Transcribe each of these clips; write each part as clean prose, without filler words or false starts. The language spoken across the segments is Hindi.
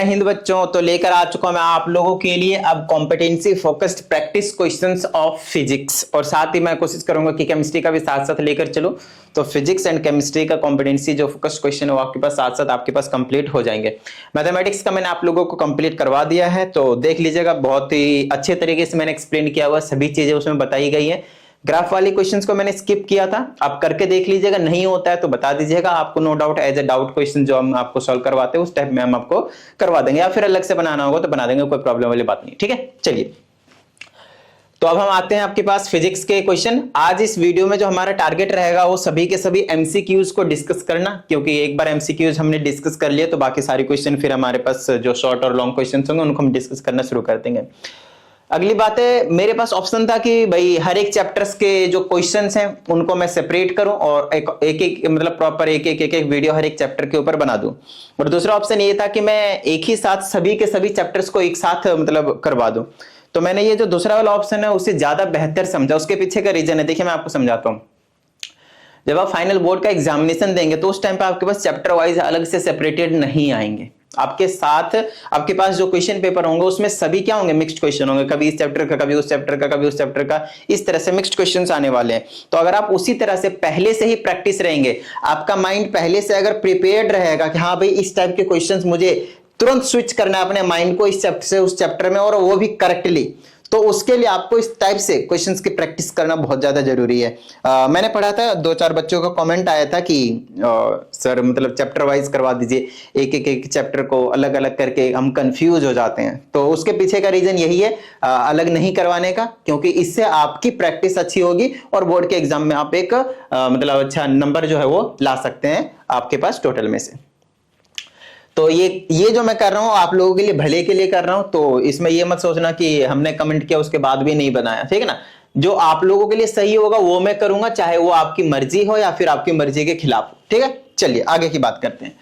हिंद बच्चों, तो लेकर आ चुका मैं आप लोगों के लिए अब competency focused practice questions of physics, और साथ ही मैं कोशिश करूंगा कि केमिस्ट्री का भी साथ साथ लेकर चलो। तो फिजिक्स एंड केमिस्ट्री का कॉम्पिटेंसी जो फोकस्ड क्वेश्चन है वो आपके पास साथ साथ आपके पास कंप्लीट हो जाएंगे। मैथमेटिक्स का मैंने आप लोगों को कंप्लीट करवा दिया है, तो देख लीजिएगा, बहुत ही अच्छे तरीके से मैंने एक्सप्लेन किया हुआ, सभी चीजें उसमें बताई गई है। ग्राफ वाली क्वेश्चंस को मैंने स्किप किया था, आप करके देख लीजिएगा, नहीं होता है तो बता दीजिएगा, आपको no doubt as a doubt question जो हम आपको सॉल्व करवाते हैं उस टाइप में हम आपको करवा देंगे, या फिर अलग से बनाना होगा तो बना देंगे, कोई प्रॉब्लम वाली बात नहीं। ठीक है, चलिए तो अब हम आते हैं आपके पास फिजिक्स के क्वेश्चन। आज इस वीडियो में जो हमारा टारगेट रहेगा वो सभी के सभी एमसीक्यूज को डिस्कस करना, क्योंकि एक बार एमसीक्यूज हमने डिस्कस कर लिए तो बाकी सारे क्वेश्चन फिर हमारे पास जो शॉर्ट और लॉन्ग क्वेश्चन होंगे उनको हम डिस्कस करना शुरू कर देंगे। अगली बात है, मेरे पास ऑप्शन था कि भाई हर एक चैप्टर्स के जो क्वेश्चंस हैं उनको मैं सेपरेट करूं और एक एक मतलब प्रॉपर एक वीडियो हर एक चैप्टर के ऊपर बना दूं, और दूसरा ऑप्शन ये था कि मैं एक ही साथ सभी के सभी चैप्टर्स को एक साथ मतलब करवा दूं। तो मैंने ये जो दूसरा वाला ऑप्शन है उसे ज्यादा बेहतर समझा। उसके पीछे का रीजन है, देखिए मैं आपको समझाता हूं। जब आप फाइनल बोर्ड का एग्जामिनेशन देंगे तो उस टाइम पे आपके पास चैप्टर वाइज अलग से सेपरेटेड नहीं आएंगे, आपके साथ आपके पास जो क्वेश्चन पेपर होंगे उसमें सभी क्या होंगे, मिक्स्ड क्वेश्चन होंगे, कभी इस चैप्टर का, कभी उस चैप्टर का, कभी उस चैप्टर का, इस तरह से मिक्स्ड क्वेश्चंस आने वाले हैं। तो अगर आप उसी तरह से पहले से ही प्रैक्टिस रहेंगे, आपका माइंड पहले से अगर प्रिपेयर्ड रहेगा कि हाँ भाई इस टाइप के क्वेश्चंस मुझे तुरंत स्विच करना है अपने माइंड को इस चैप्टर से उस चैप्टर में, और वो भी करेक्टली, तो उसके लिए आपको इस टाइप से क्वेश्चंस की प्रैक्टिस करना बहुत ज्यादा जरूरी है। मैंने पढ़ा था, 2-4 बच्चों का कमेंट आया था कि सर मतलब चैप्टर वाइज करवा दीजिए, एक चैप्टर को अलग अलग करके हम कंफ्यूज हो जाते हैं। तो उसके पीछे का रीजन यही है, अलग नहीं करवाने का, क्योंकि इससे आपकी प्रैक्टिस अच्छी होगी और बोर्ड के एग्जाम में आप एक मतलब अच्छा नंबर जो है वो ला सकते हैं आपके पास टोटल में से। तो ये जो मैं कर रहा हूं आप लोगों के लिए भले के लिए कर रहा हूं, तो इसमें ये मत सोचना कि हमने कमेंट किया उसके बाद भी नहीं बनाया, ठीक है ना। जो आप लोगों के लिए सही होगा वो मैं करूंगा, चाहे वो आपकी मर्जी हो या फिर आपकी मर्जी के खिलाफ हो। ठीक है, चलिए आगे की बात करते हैं।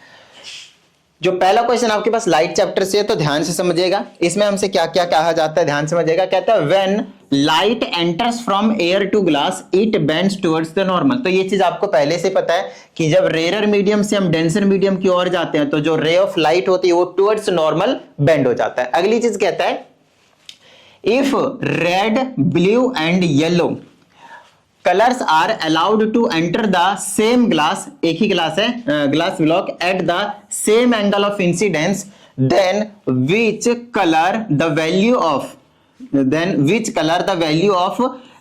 जो पहला क्वेश्चन आपके पास लाइट चैप्टर से है, तो ध्यान से समझिएगा, इसमें हमसे क्या क्या कहा जाता है, ध्यान से समझिएगा। कहता है when light enters from air to glass it bends towards the normal. तो ये चीज आपको पहले से पता है कि जब रेयर मीडियम से हम डेंसर मीडियम की ओर जाते हैं तो जो रे ऑफ लाइट होती है वो टुवर्ड्स नॉर्मल बेंड हो जाता है। अगली चीज कहता है if red, blue and yellow colors are allowed to enter the same glass, एक ही ग्लास है glass block, at the same angle of incidence, then which color the value of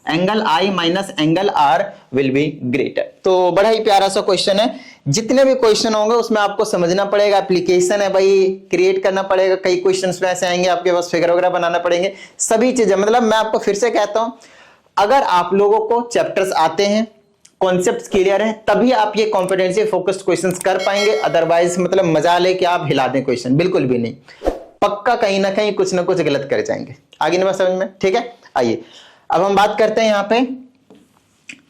angle I minus angle R will be greater। तो बड़ा ही प्यारा सा क्वेश्चन है, जितने भी क्वेश्चन होंगे उसमें आपको समझना पड़ेगा, एप्लीकेशन है भाई, क्रिएट करना पड़ेगा, कई क्वेश्चंस में ऐसे आएंगे आपके पास फिगर वगैरह बनाना पड़ेंगे, सभी चीजें। मतलब मैं आपको फिर से कहता हूं, अगर आप लोगों को चैप्टर्स आते हैं, कॉन्सेप्ट्स क्लियर है, तभी आप ये कॉम्पिटेंसी फोकस्ड क्वेश्चंस कर पाएंगे, अदरवाइज मतलब मजा लेके आप हिला दें क्वेश्चन, बिल्कुल भी नहीं, पक्का कहीं ना कहीं कुछ ना कुछ गलत कर जाएंगे। आगे नहीं समझ में, ठीक है। आइए अब हम बात करते हैं यहाँ पे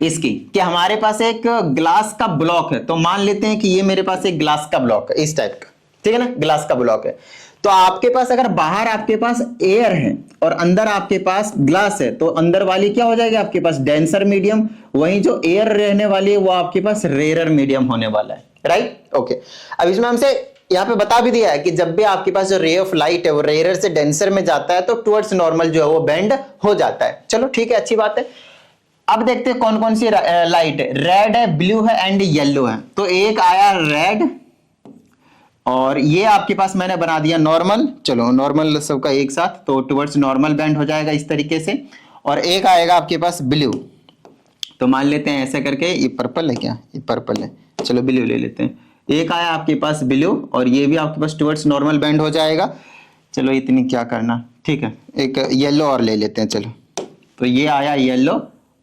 इसकी, कि हमारे पास एक ग्लास का ब्लॉक है, तो मान लेते हैं कि ये मेरे पास एक ग्लास का ब्लॉक है इस टाइप का, ठीक है ना, ग्लास का ब्लॉक है। तो आपके पास अगर बाहर आपके पास एयर है और अंदर आपके पास ग्लास है, तो अंदर वाली क्या हो जाएगी आपके पास डेंसर मीडियम, वहीं जो एयर रहने वाली है वो आपके पास रेयर मीडियम होने वाला है, राइट। ओके, अब इसमें हमसे यहाँ पे बता भी दिया है कि जब भी आपके पास जो रे ऑफ लाइट है वो रेयर से डेंसर में जाता है तो टुवर्ड्स नॉर्मल जो है वो बेंड हो जाता है। चलो ठीक है, अच्छी बात है। अब देखते हैं कौन कौन सी लाइट है, रेड है, ब्लू है एंड येलो है। तो एक आया रेड, और ये आपके पास मैंने बना दिया नॉर्मल, चलो नॉर्मल सबका एक साथ, तो टुवर्ड्स नॉर्मल बेंड हो जाएगा इस तरीके से। और एक आएगा आपके पास ब्लू, तो मान लेते हैं ऐसे करके, ये पर्पल है क्या, ये पर्पल है, चलो ब्लू ले लेते हैं। एक आया आपके पास ब्लू और ये भी आपके पास टुवर्ड्स नॉर्मल बेंड हो जाएगा। चलो इतनी क्या करना, ठीक है। एक येलो और ले लेते हैं, चलो, तो ये आया येलो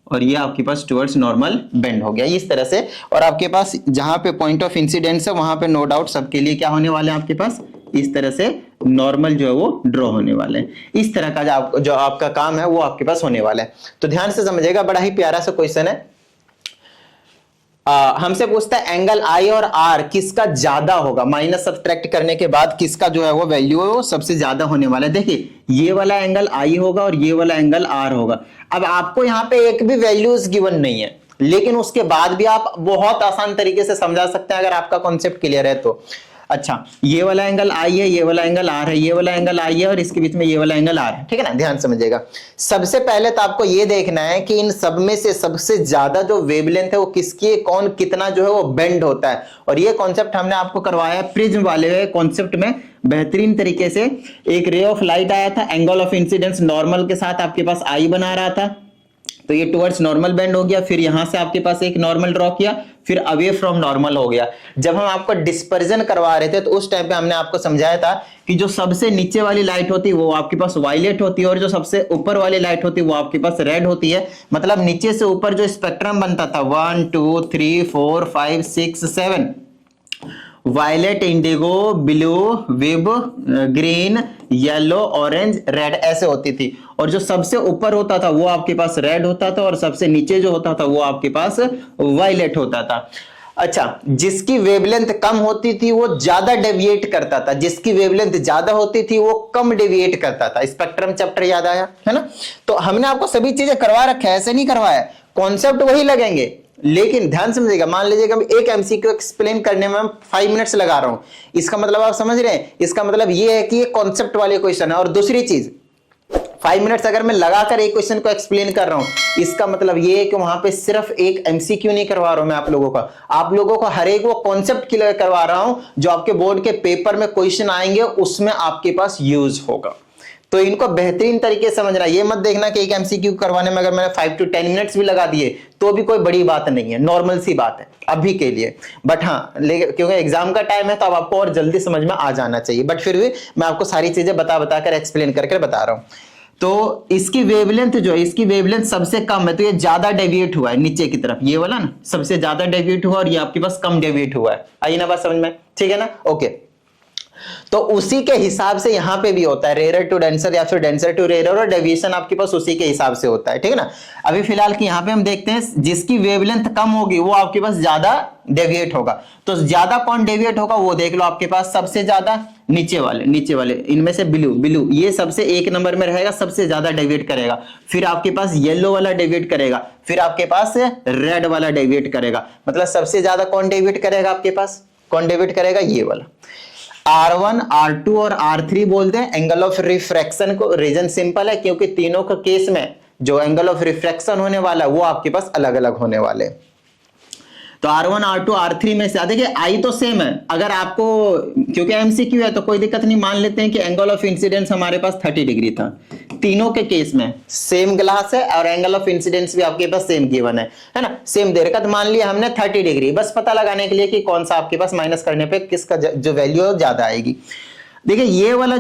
और ये आपके पास टुवर्ड्स नॉर्मल बेंड हो गया इस तरह से। और आपके पास जहां पे पॉइंट ऑफ इंसिडेंस है वहां पे नो डाउट सबके लिए क्या होने वाले हैं आपके पास, इस तरह से नॉर्मल जो है वो ड्रॉ होने वाले हैं। इस तरह का जो आपका काम है वो आपके पास होने वाला है। तो ध्यान से समझिएगा, बड़ा ही प्यारा सा क्वेश्चन है। हमसे पूछता है एंगल आई और आर किसका ज्यादा होगा, माइनस सब्ट्रैक्ट करने के बाद किसका जो है वो वैल्यू है वो सबसे ज्यादा होने वाला है। देखिए ये वाला एंगल आई होगा और ये वाला एंगल आर होगा। अब आपको यहाँ पे एक भी वैल्यूज गिवन नहीं है, लेकिन उसके बाद भी आप बहुत आसान तरीके से समझा सकते हैं अगर आपका कॉन्सेप्ट क्लियर है तो। अच्छा, ये वाला एंगल आई है, ये वाला एंगल आर है, ये वाला एंगल आई है और इसके बीच में ये वाला एंगल आर है, ठीक है ना, ध्यान समझिएगा। सबसे पहले तो आपको ये देखना है कि इन सब में से सबसे ज्यादा जो वेवलेंथ है वो किसकी है, कौन कितना जो है वो बेंड होता है। और ये कॉन्सेप्ट हमने आपको करवाया प्रिज्म वाले कॉन्सेप्ट में बेहतरीन तरीके से। एक रे ऑफ लाइट आया था, एंगल ऑफ इंसिडेंस नॉर्मल के साथ आपके पास आई बना रहा था, तो ये टुवर्ड्स नॉर्मल बेंड हो गया। फिर यहां से आपके पास एक नॉर्मल ड्रॉ किया, फिर अवे फ्रॉम नॉर्मल हो गया। जब हम आपको डिस्पर्जन करवा रहे थे तो उस टाइम पे हमने आपको समझाया था कि जो सबसे नीचे वाली लाइट होती है वो आपके पास वायलेट होती है और जो सबसे ऊपर वाली लाइट होती है वो आपके पास रेड होती है। मतलब नीचे से ऊपर जो स्पेक्ट्रम बनता था 1 2 3 4 5 6 7, वायलेट, इंडिगो, ब्लू, विब, ग्रीन, येलो, ऑरेंज, रेड ऐसे होती थी। और जो सबसे ऊपर होता था वो आपके पास रेड होता था और सबसे नीचे जो होता था वो आपके पास वायलेट होता था। अच्छा, जिसकी वेवलेंथ कम होती थी वो ज्यादा डेविएट करता था, जिसकी वेवलेंथ ज्यादा होती थी वो कम डेविएट करता था। स्पेक्ट्रम चैप्टर याद आया है ना। तो हमने आपको सभी चीजें करवा रखा है, ऐसे नहीं करवाया, कॉन्सेप्ट वही लगेंगे। लेकिन ध्यान समझिएगा, मान लीजिएगा एक एमसीक्यू एक्सप्लेन करने में 5 मिनट्स लगा रहा हूं, इसका मतलब आप समझ रहे हैं, इसका मतलब ये है कि ये कॉन्सेप्ट वाले क्वेश्चन है। और दूसरी चीज, 5 मिनट्स अगर मैं लगाकर एक क्वेश्चन को एक्सप्लेन कर रहा हूं, इसका मतलब ये है कि वहां पे सिर्फ एक एमसीक्यू नहीं करवा रहा हूं मैं आप लोगों को हर एक वो कॉन्सेप्ट क्लियर करवा रहा हूं जो आपके बोर्ड के पेपर में क्वेश्चन आएंगे उसमें आपके पास यूज होगा। तो इनको बेहतरीन तरीके से समझना, ये मत देखना कि एक एमसीक्यू करवाने में अगर मैंने 5 to 10 मिनट्स भी लगा दिए तो भी कोई बड़ी बात नहीं है, नॉर्मल सी बात है अभी के लिए। बट हाँ, क्योंकि एग्जाम का टाइम है तो अब आपको और जल्दी समझ में आ जाना चाहिए। बट फिर भी मैं आपको सारी चीजें बता कर एक्सप्लेन करके बता रहा हूं। तो इसकी वेवलेंथ जो है, इसकी वेवलेंथ सबसे कम है तो ये ज्यादा डेविएट हुआ है नीचे की तरफ, ये वाला ना सबसे ज्यादा डेविएट हुआ और ये आपके पास कम डेविएट हुआ है। आई ना बात समझ में, ठीक है ना, ओके। तो उसी के हिसाब से यहां पे भी होता है, रेयर टू डेंसर या फिर डेंसर टू रेयर, और डेविएशन आपके पास उसी के हिसाब से होता है, ठीक है ना। अभी फिलहाल की यहां पे हम देखते हैं जिसकी वेवलेंथ कम होगी वो आपके पास ज्यादा डेविएट होगा। तो ज्यादा कौन डेविएट होगा वो देख लो, आपके पास सबसे ज्यादा नीचे वाले इनमें से ब्लू ये सबसे 1 नंबर में रहेगा, सबसे ज्यादा डेविएट करेगा। फिर आपके पास येलो वाला डेविएट करेगा, फिर आपके पास रेड वाला डेविएट करेगा। मतलब सबसे ज्यादा कौन डेविएट करेगा, आपके पास कौन डेविएट करेगा, ये वाला। R1, R2 और R3 बोलते हैं एंगल ऑफ रिफ्रैक्शन को। रीजन सिंपल है, क्योंकि तीनों का केस में जो एंगल ऑफ रिफ्रैक्शन होने वाला है वो आपके पास अलग अलग होने वाले। तो R1, R2, R3 में से देखिए आई तो सेम है, अगर आपको क्योंकि एमसीक्यू है तो कोई दिक्कत नहीं। मान लेते हैं कि एंगल ऑफ इंसिडेंस हमारे पास 30 डिग्री था, तीनों के केस में सेम ग्लास है और एंगल ऑफ इंसिडेंस भी आपके पास सेम गिवन है ना, सेम देर का। तो मान लिया हमने 30 डिग्री, बस पता लगाने के लिए कि कौन सा आपके पास माइनस करने पे किसका जो वैल्यू है ज्यादा आएगी। देखिए ये वाला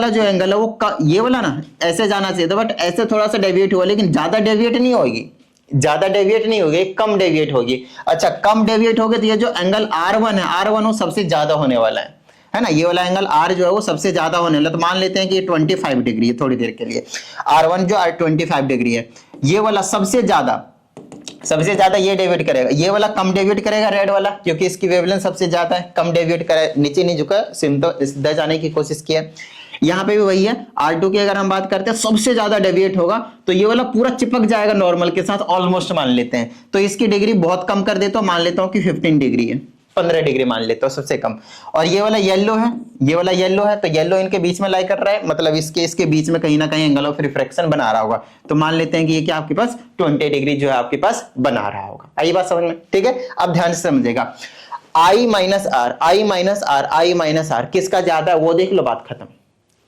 जो एंगल है वो ये वाला ना ऐसे जाना चाहिए था, बट ऐसे थोड़ा सा डेविएट हुआ, लेकिन ज्यादा डेविएट नहीं होगी, कम डेविएट होगी। अच्छा, कम डेविएट होगी तो ये जो एंगल R1 है, R1 वो सबसे ज्यादा होने वाला है ना। ये वाला एंगल R जो है वो सबसे ज्यादा होने वाला। तो मान लेते हैं कि ये 25 डिग्री है थोड़ी देर के लिए, R1 जो 25 डिग्री है, ये वाला सबसे ज्यादा ये डेविएट करेगा, ये वाला कम डेविएट करेगा, रेड वाला, क्योंकि इसकी वेवलेंथ सबसे ज्यादा है, कम डेविएट करे, नीचे नहीं झुका, सीधा जाने की कोशिश किया। यहां पे भी वही है, R2 की अगर हम बात करते हैं सबसे ज्यादा डेविएट होगा तो ये वाला पूरा चिपक जाएगा नॉर्मल के साथ, ऑलमोस्ट मान लेते हैं। तो इसकी डिग्री बहुत कम कर देता हूं, मान लेता हूं कि 15 डिग्री है, 15 डिग्री मान लेता हूं सबसे कम। और ये वाला येलो है, तो येलो इनके बीच में लाई कर रहा है, मतलब इसके बीच में कहीं ना कहीं एंगल ऑफ रिफ्रैक्शन बना रहा होगा। तो मान लेते हैं कि ये क्या आपके पास 20 डिग्री जो है आपके पास बना रहा होगा। आई बात समझ में, ठीक है। अब ध्यान से समझेगा, I माइनस R किसका ज्यादा है वो देख लो, बात खत्म।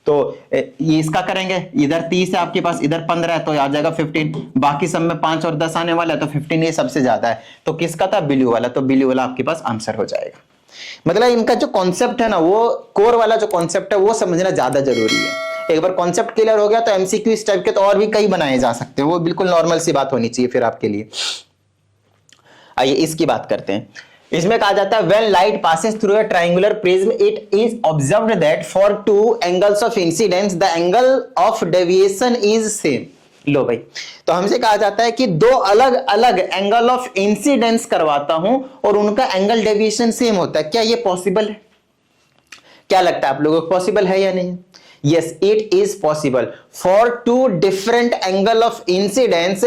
तो ये इसका करेंगे, इधर 30 है आपके पास, इधर 15 है तो आ जाएगा 15, बाकी सब में 5 और 10 आने वाला है तो 15 ये सबसे ज्यादा है। तो किसका था, ब्लू वाला, तो ब्लू वाला आपके पास आंसर हो जाएगा। मतलब इनका जो कॉन्सेप्ट है ना, वो कोर वाला जो कॉन्सेप्ट है वो समझना ज्यादा जरूरी है। एक बार कॉन्सेप्ट क्लियर हो गया तो एमसीक्यू इस टाइप के तो और भी कई बनाए जा सकते हैं, वो बिल्कुल नॉर्मल सी बात होनी चाहिए फिर आपके लिए। आइए इसकी बात करते हैं। इसमें कहा जाता है when light passes through a triangular prism it is observed that for two angles of incidence the angle of deviation is same। लो भाई, तो हमसे कहा जाता है कि दो अलग अलग एंगल ऑफ इंसिडेंस करवाता हूं और उनका एंगल डेविएशन सेम होता है। क्या ये पॉसिबल है? क्या लगता है आप लोगों को, पॉसिबल है या नहीं? Yes, it is possible for two different angle of incidence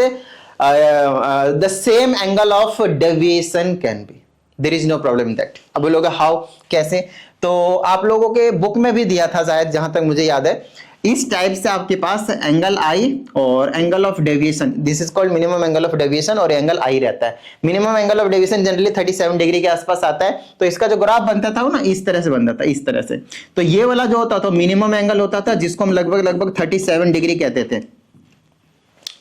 the same angle of deviation can be, there is no problem in that. अब बोलोगे हाउ, कैसे? तो आप लोगों के बुक में भी दिया था शायद, जहां तक मुझे याद है। इस टाइप से आपके पास एंगल आई और angle of deviation, this is called minimum angle of deviation, और एंगल आई रहता है। Minimum angle of deviation generally 37 degree के आसपास आता है। तो इसका जो ग्राफ बनता था वो ना इस तरह से बनता था, इस तरह से। तो ये वाला जो होता था मिनिमम एंगल होता था, जिसको हम लगभग 37 डिग्री कहते थे।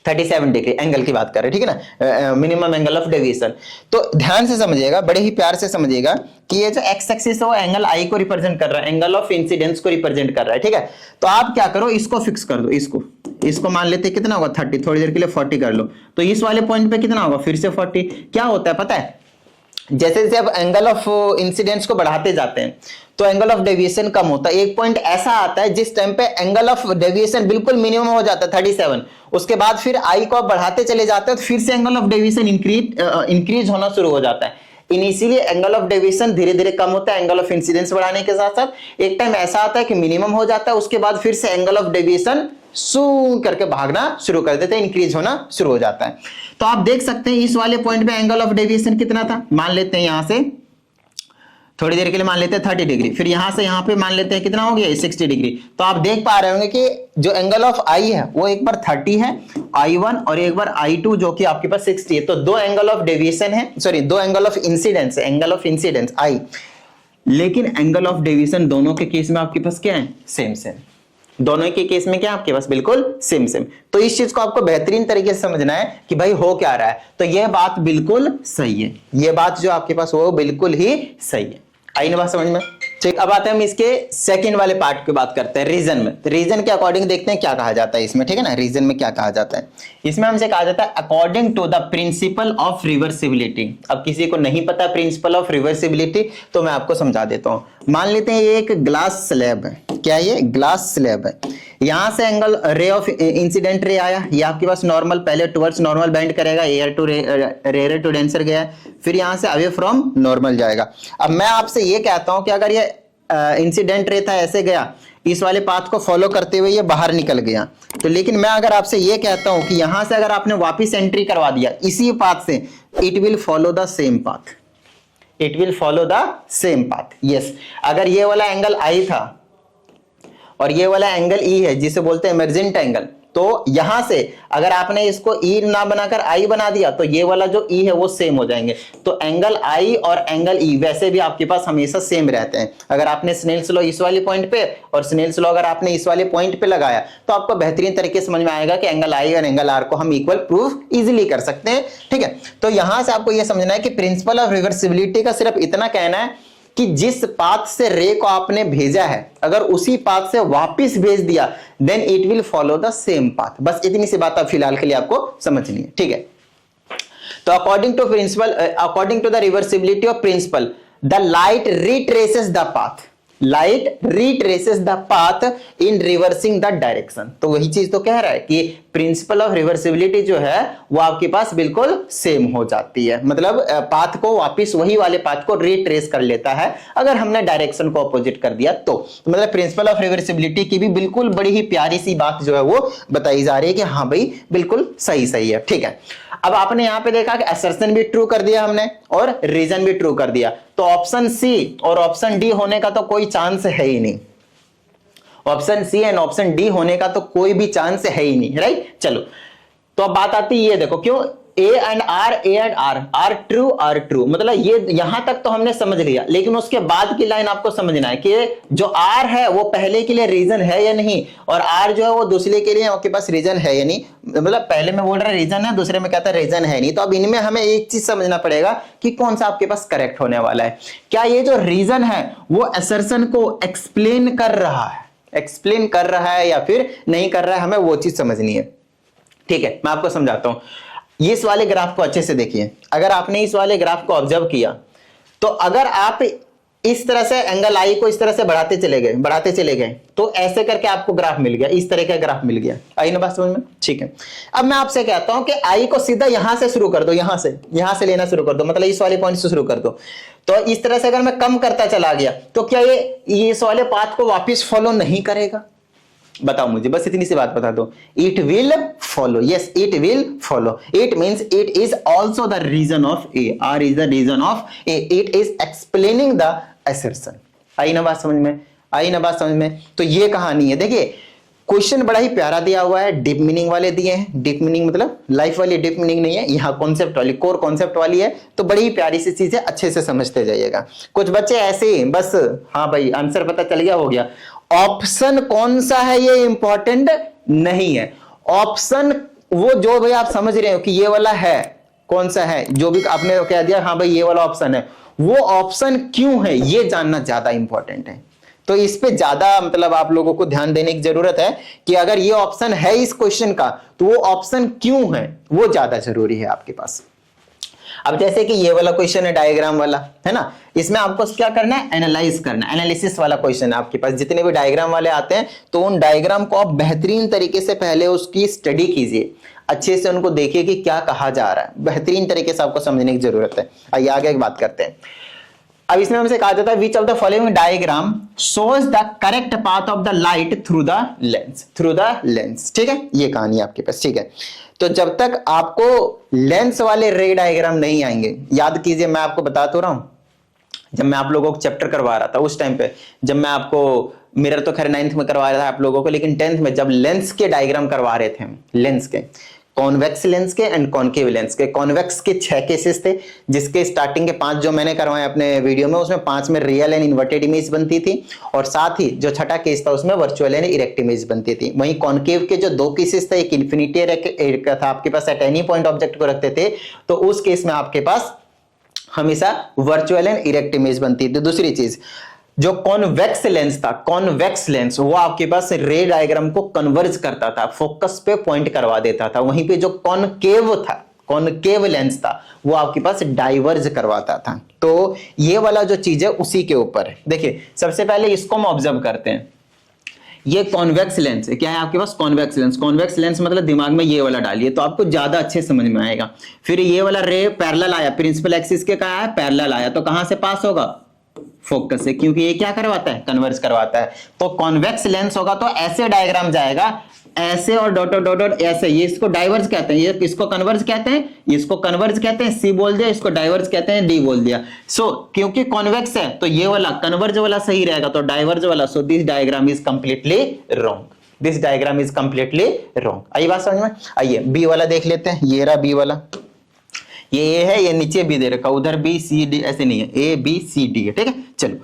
37 डिग्री एंगल की बात कर रहे हैं, ठीक है ना, मिनिमम एंगल ऑफ डेविएशन। तो ध्यान से समझिएगा, बड़े ही प्यार से समझिएगा कि ये जो एक्स एक्सिस है वो एंगल आई को रिप्रेजेंट कर रहा है, एंगल ऑफ इंसिडेंस को रिप्रेजेंट कर रहा है, ठीक है। तो आप क्या करो, इसको फिक्स कर दो, इसको मान लेते हैं कितना होगा 30, थोड़ी देर के लिए 40 कर लो। तो इस वाले पॉइंट पे कितना होगा, फिर से 40। क्या होता है पता है, जैसे जैसे आप एंगल ऑफ इंसिडेंस को बढ़ाते जाते हैं तो एंगल ऑफ डेविएशन कम होता है। एक पॉइंट ऐसा आता है जिस टाइम पे एंगल ऑफ डेविएशन बिल्कुल मिनिमम हो जाता है 37, उसके बाद फिर आई को आप बढ़ाते चले जाते हैं तो फिर से एंगल ऑफ डेविएशन इंक्रीज होना शुरू हो जाता है। इनिशियली एंगल ऑफ डेविएशन धीरे धीरे कम होता है एंगल ऑफ इंसिडेंस बढ़ाने के साथ साथ। एक टाइम ऐसा आता है कि मिनिमम हो जाता है, उसके बाद फिर से एंगल ऑफ डेविएशन सू करके भागना शुरू कर देते हैं, इंक्रीज होना शुरू हो जाता है। तो आप देख सकते हैं इस वाले पॉइंट पे एंगल ऑफ डेविएशन कितना था, मान लेते हैं यहां से थोड़ी देर के लिए मान लेते हैं 30 डिग्री, फिर यहां से यहां पे मान लेते हैं कितना हो गया 60 डिग्री। तो आप देख पा रहे होंगे कि जो एंगल ऑफ आई है वो एक बार 30 है I1 और एक बार I2 जो कि आपके पास 60 है। तो दो एंगल ऑफ डेविएशन है, सॉरी दो एंगल ऑफ इंसिडेंस है, एंगल ऑफ इंसिडेंस आई, लेकिन एंगल ऑफ डेविएशन दोनों के केस में आपके पास क्या है, सेम सेम। दोनों के केस में क्या आपके पास बिल्कुल सेम सेम। तो इस चीज को आपको बेहतरीन तरीके से समझना है कि भाई हो क्या रहा है। तो यह बात बिल्कुल सही है, यह बात जो आपके पास वो बिल्कुल ही सही है। आई ना बात समझ में, ठीक। अब आते हैं हम इसके सेकंड वाले पार्ट की बात करते हैं, रीजन में। रीजन के अकॉर्डिंग देखते हैं क्या कहा जाता है इसमें, ठीक है ना। रीजन में क्या कहा जाता है, इसमें हमसे कहा जाता है according to the principle of reversibility. अब किसी को नहीं पता प्रिंसिपल ऑफ रिवर्सिबिलिटी तो मैं आपको समझा देता हूं। मान लेते हैं ये एक ग्लास स्लैब है, क्या ये ग्लास स्लैब है, यहां से angle ray of incident ray आया, ये आपके पास नॉर्मल पहले टुवर्ड्स नॉर्मल बेंड करेगा, air to rarer to denser गया, फिर यहां से अवे फ्रॉम नॉर्मल जाएगा। अब मैं आपसे ये कहता हूं कि अगर ये इंसिडेंट रे था ऐसे गया, इस वाले पाथ को फॉलो करते हुए ये बाहर निकल गया, तो लेकिन मैं अगर आपसे ये कहता हूं कि यहां से अगर आपने वापस एंट्री करवा दिया इसी पाथ से, it will follow the same path, it will follow the same path. Yes, अगर ये वाला एंगल आई था और ये वाला एंगल ई है जिसे बोलते हैं इमर्जेंट एंगल, तो यहां से अगर आपने इसको ई ना बनाकर आई बना दिया तो ये वाला जो ई है वो सेम हो जाएंगे। तो एंगल आई और एंगल ई वैसे भी आपके पास हमेशा सेम रहते हैं। अगर आपने स्नेल्स लॉ इस वाले पॉइंट पे और स्नेल्स लॉ अगर आपने इस वाले पॉइंट पे लगाया तो आपको बेहतरीन तरीके से समझ में आएगा कि एंगल आई और एंगल आर को हम इक्वल प्रूफ इजिली कर सकते हैं, ठीक है। तो यहां से आपको यह समझना है कि प्रिंसिपल ऑफ रिवर्सिबिलिटी का सिर्फ इतना कहना है कि जिस पाथ से रे को आपने भेजा है अगर उसी पाथ से वापस भेज दिया then it will follow the same path. बस इतनी सी बात अब फिलहाल के लिए आपको समझनी है, ठीक है। तो according to principle, according to the reversibility of principle, the light retraces the path, light retraces the path in reversing the direction. तो वही चीज तो कह रहा है कि प्रिंसिपल ऑफ रिवर्सिबिलिटी जो है वो आपके पास बिल्कुल सेम हो जाती है, मतलब पाथ को वापस वही वाले पाथ को रिट्रेस कर लेता है अगर हमने डायरेक्शन को अपोजिट कर दिया तो मतलब प्रिंसिपल ऑफ रिवर्सिबिलिटी की भी बिल्कुल बड़ी ही प्यारी सी बात जो है वो बताई जा रही है कि हाँ भाई बिल्कुल सही सही है, ठीक है। अब आपने यहां पे देखा कि असर्शन भी ट्रू कर दिया हमने और रीजन भी ट्रू कर दिया, तो ऑप्शन सी और ऑप्शन डी होने का तो कोई चांस है ही नहीं। Option C and option D होने का तो कोई भी चांस है ही नहीं, राइट। चलो तो अब बात आती है ये देखो, क्यों A and R are true, मतलब ये यहां तक तो हमने समझ लिया, लेकिन उसके बाद की लाइन आपको समझना है कि जो आर है वो पहले के लिए रीजन है या नहीं, और आर जो है वो दूसरे के लिए आपके पास रीजन है या नहीं। मतलब पहले में बोल रहा है रीजन है, दूसरे में कहता है रीजन है नहीं। तो अब इनमें हमें एक चीज समझना पड़ेगा कि कौन सा आपके पास करेक्ट होने वाला है। क्या ये जो रीजन है वो असर्शन को एक्सप्लेन कर रहा है, एक्सप्लेन कर रहा है या फिर नहीं कर रहा है, हमें वो चीज समझनी है, ठीक है। मैं आपको समझाता हूं, इस वाले ग्राफ को अच्छे से देखिए। अगर आपने इस वाले ग्राफ को ऑब्जर्व किया तो अगर आप इस तरह से एंगल आई को इस तरह से बढ़ाते चले गए तो ऐसे करके आपको ग्राफ मिल गया, इस तरह का ग्राफ मिल गया। आई ना बात समझ में, ठीक है। अब मैं आपसे कहता हूं कि आई को सीधा यहां से शुरू कर दो, यहां से लेना शुरू कर दो, मतलब इस वाले पॉइंट से शुरू कर दो। तो इस तरह से अगर मैं कम करता चला गया तो क्या ये इस वाले पाथ को वापिस फॉलो नहीं करेगा? बताओ मुझे, बस इतनी सी बात बता दो। It will follow, yes it will follow. It means it is also the reason of A, R is the reason of A, it is explaining the assertion. आई ना बात समझ में, आई ना बात समझ में। तो ये कहानी है। देखिए क्वेश्चन बड़ा ही प्यारा दिया हुआ है, डीप मीनिंग वाले दिए हैं। डीप मीनिंग मतलब लाइफ वाली डीप मीनिंग नहीं है, यहाँ कॉन्सेप्ट वाली, कोर कॉन्सेप्ट वाली है। तो बड़ी ही प्यारी सी चीज है, अच्छे से समझते जाइएगा। कुछ बच्चे ऐसे ही बस हाँ भाई आंसर पता चल गया, हो गया। ऑप्शन कौन सा है ये इंपॉर्टेंट नहीं है। ऑप्शन वो जो भाई आप समझ रहे हो कि ये वाला है, कौन सा है, जो भी आपने कह दिया हाँ भाई ये वाला ऑप्शन है, वो ऑप्शन क्यों है ये जानना ज्यादा इंपॉर्टेंट है। तो इस पे ज्यादा मतलब आप लोगों को ध्यान देने की जरूरत है कि अगर ये ऑप्शन है इस क्वेश्चन का तो वो ऑप्शन क्यों है, वो ज्यादा जरूरी है आपके पास। अब जैसे कि ये वाला क्वेश्चन है डायग्राम वाला, है ना, इसमें आपको क्या करना है, एनालाइज करना है। एनालिसिस वाला क्वेश्चन है आपके पास। जितने भी डायग्राम वाले आते हैं तो उन डायग्राम को आप बेहतरीन तरीके से पहले उसकी स्टडी कीजिए, अच्छे से उनको देखिए कि क्या कहा जा रहा है, बेहतरीन तरीके से आपको समझने की जरूरत है। आइए आगे एक बात करते हैं। अब इसमें हमसे कहा जाता है which of the following diagram shows the correct path of the light through the lens, through the lens. ठीक है, ये कहानी आपके पास। ठीक है, तो जब तक आपको लेंस वाले रे डायग्राम नहीं आएंगे, याद कीजिए मैं आपको बता तो रहा हूं, जब मैं आप लोगों को चैप्टर करवा रहा था उस टाइम पे, जब मैं आपको मिरर तो खैर 9th में करवा रहा था आप लोगों को, लेकिन 10th में जब लेंस के डायग्राम करवा रहे थे, लेंस के, कॉन्वेक्स लेंस के एंड कॉनकेव लेंस के। कॉन्वेक्स के 6 केसेस थे, जिसके स्टार्टिंग के 5 जो मैंने करवाए अपने वीडियो में, उसमें 5 में रियल एंड इन्वर्टेड इमेज बनती थी, और साथ ही जो छठा केस था उसमें वर्चुअल एंड इरेक्ट इमेज बनती थी। वहीं कॉनकेव के जो 2 केसेस थे, एक इन्फिनिटी एक था आपके पास, एट एनी पॉइंट ऑब्जेक्ट को रखते थे, तो उस केस में आपके पास हमेशा वर्चुअल एंड इरेक्ट इमेज बनती थी। दूसरी चीज जो कॉन्वेक्स लेंस था, कॉन्वेक्स लेंस वो आपके पास रे डायग्राम को कन्वर्ज करता था, फोकस पे पॉइंट करवा देता था। वहीं पे जो कॉनकेव था, कॉनकेव लेंस था, वो आपके पास डाइवर्ज करवाता था। तो ये वाला जो चीज है उसी के ऊपर है। देखिए सबसे पहले इसको हम ऑब्जर्व करते हैं, ये कॉन्वेक्स लेंस है। क्या है आपके पास, कॉन्वेक्स लेंस। कॉन्वेक्स लेंस मतलब दिमाग में ये वाला डालिए तो आपको ज्यादा अच्छे समझ में आएगा। फिर ये वाला रे पैरेलल आया, प्रिंसिपल एक्सिस के कहा है पैरेलल आया, तो कहां से पास होगा, फोकस से, क्योंकि ये क्या करवाता है, कन्वर्ज करवाता है। तो कॉन्वेक्स लेंस होगा तो ऐसे डायग्राम जाएगा, ऐसे और डॉट डॉट डॉट ऐसे, ये इसको डाइवर्ज कहते हैं, ये इसको कन्वर्ज कहते हैं, इसको कन्वर्ज कहते हैं, सी बोल दिया, इसको डाइवर्ज कहते हैं, डी बोल दिया। सो क्योंकि कॉन्वेक्स है तो ये वाला कन्वर्ज वाला सही रहेगा, तो डाइवर्ज वाला, so this diagram is completely wrong, this diagram is completely wrong. आई बात समझ में। आइए बी वाला देख लेते हैं, ये रहा बी वाला, ये ए है, ये नीचे बी दे रखा, उधर बी सी डी ऐसे नहीं है, ए बी सी डी है। ठीक है, चलो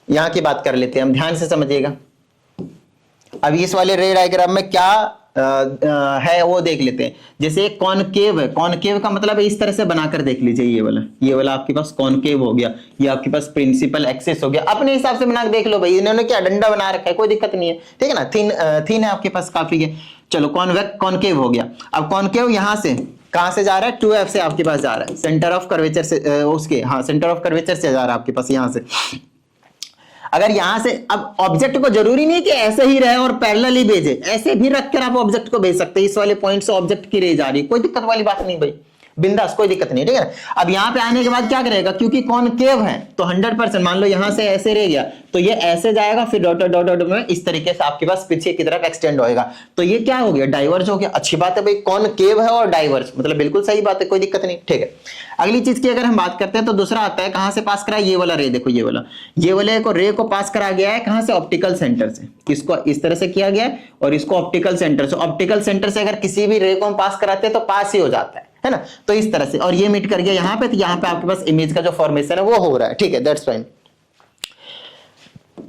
यहां की बात कर लेते हैं हम, ध्यान से समझिएगा। अब इस वाले रे डायग्राम में क्या है वो देख लेते हैं। जैसे कॉनकेव है, कॉनकेव का मतलब इस तरह से बनाकर देख लीजिए, ये वाला आपके पास कॉनकेव हो गया, ये आपके पास प्रिंसिपल एक्सिस हो गया। अपने हिसाब से बना के देख लो भाई, इन्होंने क्या डंडा बना रखा है, कोई दिक्कत नहीं है, ठीक है ना, थीन है आपके पास, काफी है। चलो कॉनकेव हो गया। अब कॉनकेव यहां से कहां से जा रहा है, 2F से आपके पास जा रहा है, सेंटर ऑफ कर्वेचर से, उसके हाँ सेंटर ऑफ कर्वेचर से जा रहा है आपके पास यहां से। अगर यहां से, अब ऑब्जेक्ट को जरूरी नहीं कि ऐसे ही रहे और पैरेलल ही भेजे, ऐसे भी रखकर आप ऑब्जेक्ट को भेज सकते हैं। इस वाले पॉइंट से ऑब्जेक्ट की रे जा रही है, कोई दिक्कत वाली बात नहीं भाई, बिंदास, कोई दिक्कत नहीं, ठीक है। अब यहां पे आने के बाद क्या करेगा, क्योंकि कॉनकेव है तो 100%, मान लो यहां से ऐसे रह गया तो ये ऐसे जाएगा, फिर डॉट डॉट डॉट में इस तरीके से आपके पास पीछे की तरफ एक्सटेंड होएगा, तो ये क्या हो गया, डाइवर्ज हो गया। अच्छी बात है भाई, कॉनकेव है और डाइवर्ज, मतलब बिल्कुल सही बात है, कोई दिक्कत नहीं, ठीक है। अगली चीज की अगर हम बात करते हैं तो दूसरा आता है, कहां से पास करा, ये वाला रे, देखो ये वाले को रे को पास करा गया है, कहां से, ऑप्टिकल सेंटर से। इसको इस तरह से किया गया है और इसको ऑप्टिकल सेंटर से, ऑप्टिकल सेंटर से अगर किसी भी रे को हम पास कराते हैं तो पास ही हो जाता है ना, तो इस तरह से। और ये मीट कर गया यहां पे, तो यहां पे आपके पास इमेज का जो फॉर्मेशन है वो हो रहा है, ठीक है, दैट्स फाइन।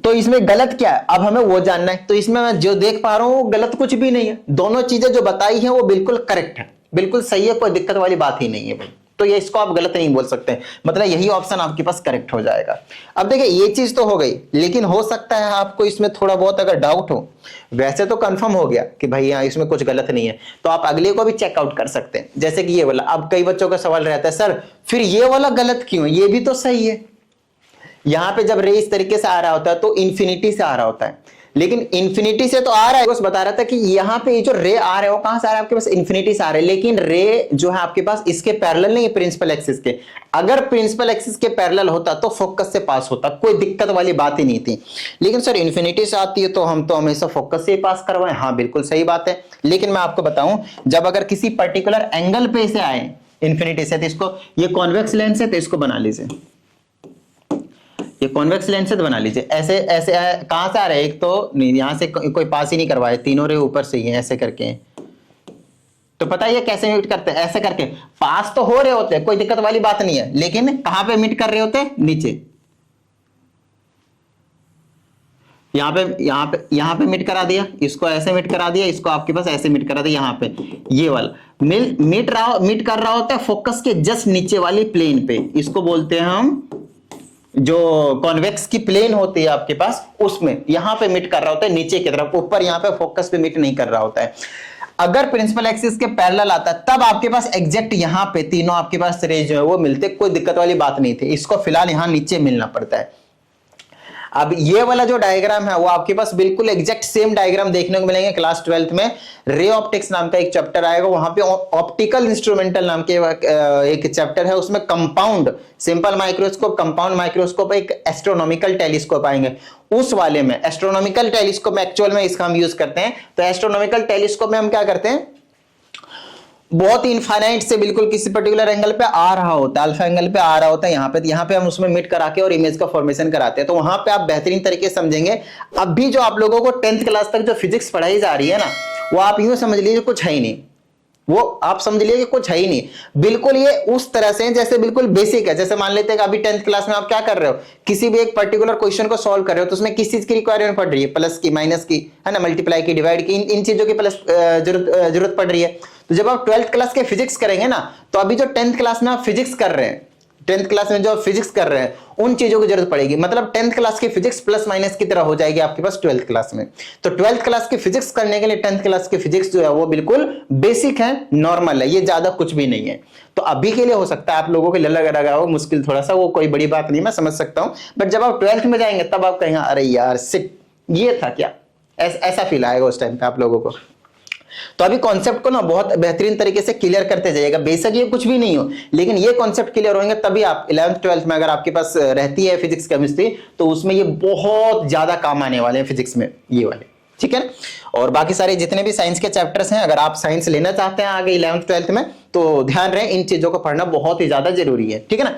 तो इसमें गलत क्या है, अब हमें वो जानना है। तो इसमें मैं जो देख पा रहा हूं गलत कुछ भी नहीं है, दोनों चीजें जो बताई हैं वो बिल्कुल करेक्ट है, बिल्कुल सही है, कोई दिक्कत वाली बात ही नहीं है भाई। तो ये इसको आप गलत नहीं बोल सकते, मतलब यही ऑप्शन आपके पास करेक्ट हो जाएगा। अब देखिए ये चीज तो हो गई, लेकिन हो सकता है आपको इसमें थोड़ा बहुत अगर डाउट हो, वैसे तो कंफर्म हो गया कि भाई यहाँ इसमें कुछ गलत नहीं है, तो आप अगले को भी चेकआउट कर सकते हैं। जैसे कि ये वाला, अब कई बच्चों का सवाल रहता है सर फिर ये वाला गलत क्यों है, ये भी तो सही है। यहां पे जब रे इस तरीके से आ रहा होता है तो इंफिनिटी से आ रहा होता है, लेकिन इंफिनिटी से तो आ रहा है, बस बता रहा था कि यहाँ पे ये जो रे आ रहे हो कहां से आ रहा है, आपके पास इंफिनिटी से आ रहे हैं, लेकिन रे जो है आपके पास इसके पैरेलल नहीं है, प्रिंसिपल एक्सिस के। अगर प्रिंसिपल एक्सिस के पैरेलल होता तो फोकस से पास होता, कोई दिक्कत वाली बात ही नहीं थी। लेकिन सर इंफिनिटी से आती है तो हम तो हमेशा फोकस से ही पास करवाएं, हाँ बिल्कुल सही बात है। लेकिन मैं आपको बताऊं, जब अगर किसी पर्टिकुलर एंगल पे से आए इंफिनिटी से, तो इसको, ये कॉन्वेक्स लेंस है तो इसको बना लीजिए, ये कॉन्वेक्स लेंस से तो बना लीजिए, ऐसे ऐसे कहां से आ रहा है, एक तो नहीं यहां से कोई पास ही नहीं करवाया, तीनों रे ऊपर से ही है ऐसे करके, तो पता है ये कैसे मीट करते हैं, ऐसे करके पास तो हो रहे होते हैं, कोई दिक्कत वाली बात नहीं है, लेकिन कहां पे मीट कर रहे होते हैं, नीचे, यहां पे मीट करा दिया, इसको ऐसे मीट करा दिया, इसको आपके पास ऐसे मीट करा दिया, यहां पे ये वाला मीट कर रहा होता है फोकस के जस्ट नीचे वाली प्लेन पे, इसको बोलते हैं हम, जो कॉन्वेक्स की प्लेन होती है आपके पास उसमें यहां पे मीट कर रहा होता है नीचे की तरफ, ऊपर यहां पे फोकस पे मीट नहीं कर रहा होता है। अगर प्रिंसिपल एक्सिस के पैरेलल आता है तब आपके पास एग्जैक्ट यहां पे तीनों आपके पास रेज जो है वो मिलते, कोई दिक्कत वाली बात नहीं थी, इसको फिलहाल यहां नीचे मिलना पड़ता है। अब ये वाला जो डायग्राम है वो आपके पास बिल्कुल एग्जैक्ट सेम डायग्राम देखने को मिलेंगे क्लास 12th में, रे ऑप्टिक्स नाम का एक चैप्टर आएगा, वहां पे ऑप्टिकल इंस्ट्रूमेंटल नाम के एक चैप्टर है, उसमें compound simple microscope, compound microscope, एक एस्ट्रोनॉमिकल टेलीस्कोप आएंगे, उस वाले में एस्ट्रोनॉमिकल टेलीस्कोप में एक्चुअल में इसका हम यूज करते हैं। तो एस्ट्रोनॉमिकल टेलीस्कोप में हम क्या करते हैं, बहुत इनफाइनाइट से बिल्कुल किसी पर्टिकुलर एंगल पे आ रहा होता है, अल्फा एंगल पे आ रहा होता है, यहाँ पे हम उसमें मीट करा के और इमेज का फॉर्मेशन कराते हैं, तो वहां पे आप बेहतरीन तरीके से समझेंगे। अब भी जो आप लोगों को 10th क्लास तक जो फिजिक्स पढ़ाई जा रही है ना, वो आप यूं समझ लीजिए कुछ है ही नहीं, वो आप समझ लीजिए कि कुछ है ही नहीं, बिल्कुल ये उस तरह से जैसे बिल्कुल बेसिक है। जैसे मान लेते हैं कि अभी 10th क्लास में आप क्या कर रहे हो, किसी भी एक पर्टिकुलर क्वेश्चन को सॉल्व कर रहे हो, तो उसमें किस चीज की रिक्वायरमेंट पड़ रही है, प्लस की, माइनस की, है ना, मल्टीप्लाई की, डिवाइड की, इन चीजों की प्लस जरूरत पड़ रही है। तो जब आप 12th क्लास के फिजिक्स करेंगे ना, तो अभी जो 10th क्लास में आप फिजिक्स कर रहे हैं, 10th क्लास में जो फिजिक्स कर रहे हैं, उन चीजों की जरूरत पड़ेगी, मतलब 10th क्लास की फिजिक्स प्लस माइनस की तरह हो जाएगी आपके पास 12th क्लास में। तो 12th क्लास की फिजिक्स करने के लिए 10th क्लास की फिजिक्स जो है वो बिल्कुल बेसिक है, नॉर्मल है, ये ज्यादा कुछ भी नहीं है। तो अभी के लिए हो सकता है आप लोगों के लिए लग रहा हो मुश्किल थोड़ा सा, वो कोई बड़ी बात नहीं, मैं समझ सकता हूं, बट जब आप 12th में जाएंगे तब आप कहेंगे अरे यार सिट, ये था क्या, ऐसा फील आएगा उस टाइम पे आप लोगों को। तो अभी कॉन्सेप्ट को ना बहुत बेहतरीन तरीके से क्लियर करते जाइएगा, बेशक ये कुछ भी नहीं हो, लेकिन ये कॉन्सेप्ट क्लियर होंगे तभी आप 11th 12th में अगर आपके पास रहती है फिजिक्स केमिस्ट्री, तो उसमें ये बहुत ज्यादा काम आने वाले हैं फिजिक्स में ये वाले, ठीक है। और बाकी सारे जितने भी साइंस के चैप्टर्स हैं, अगर आप साइंस लेना चाहते हैं आगे 11th 12th में, तो ध्यान रहे इन चीजों को पढ़ना बहुत ही ज्यादा जरूरी है, ठीक है ना।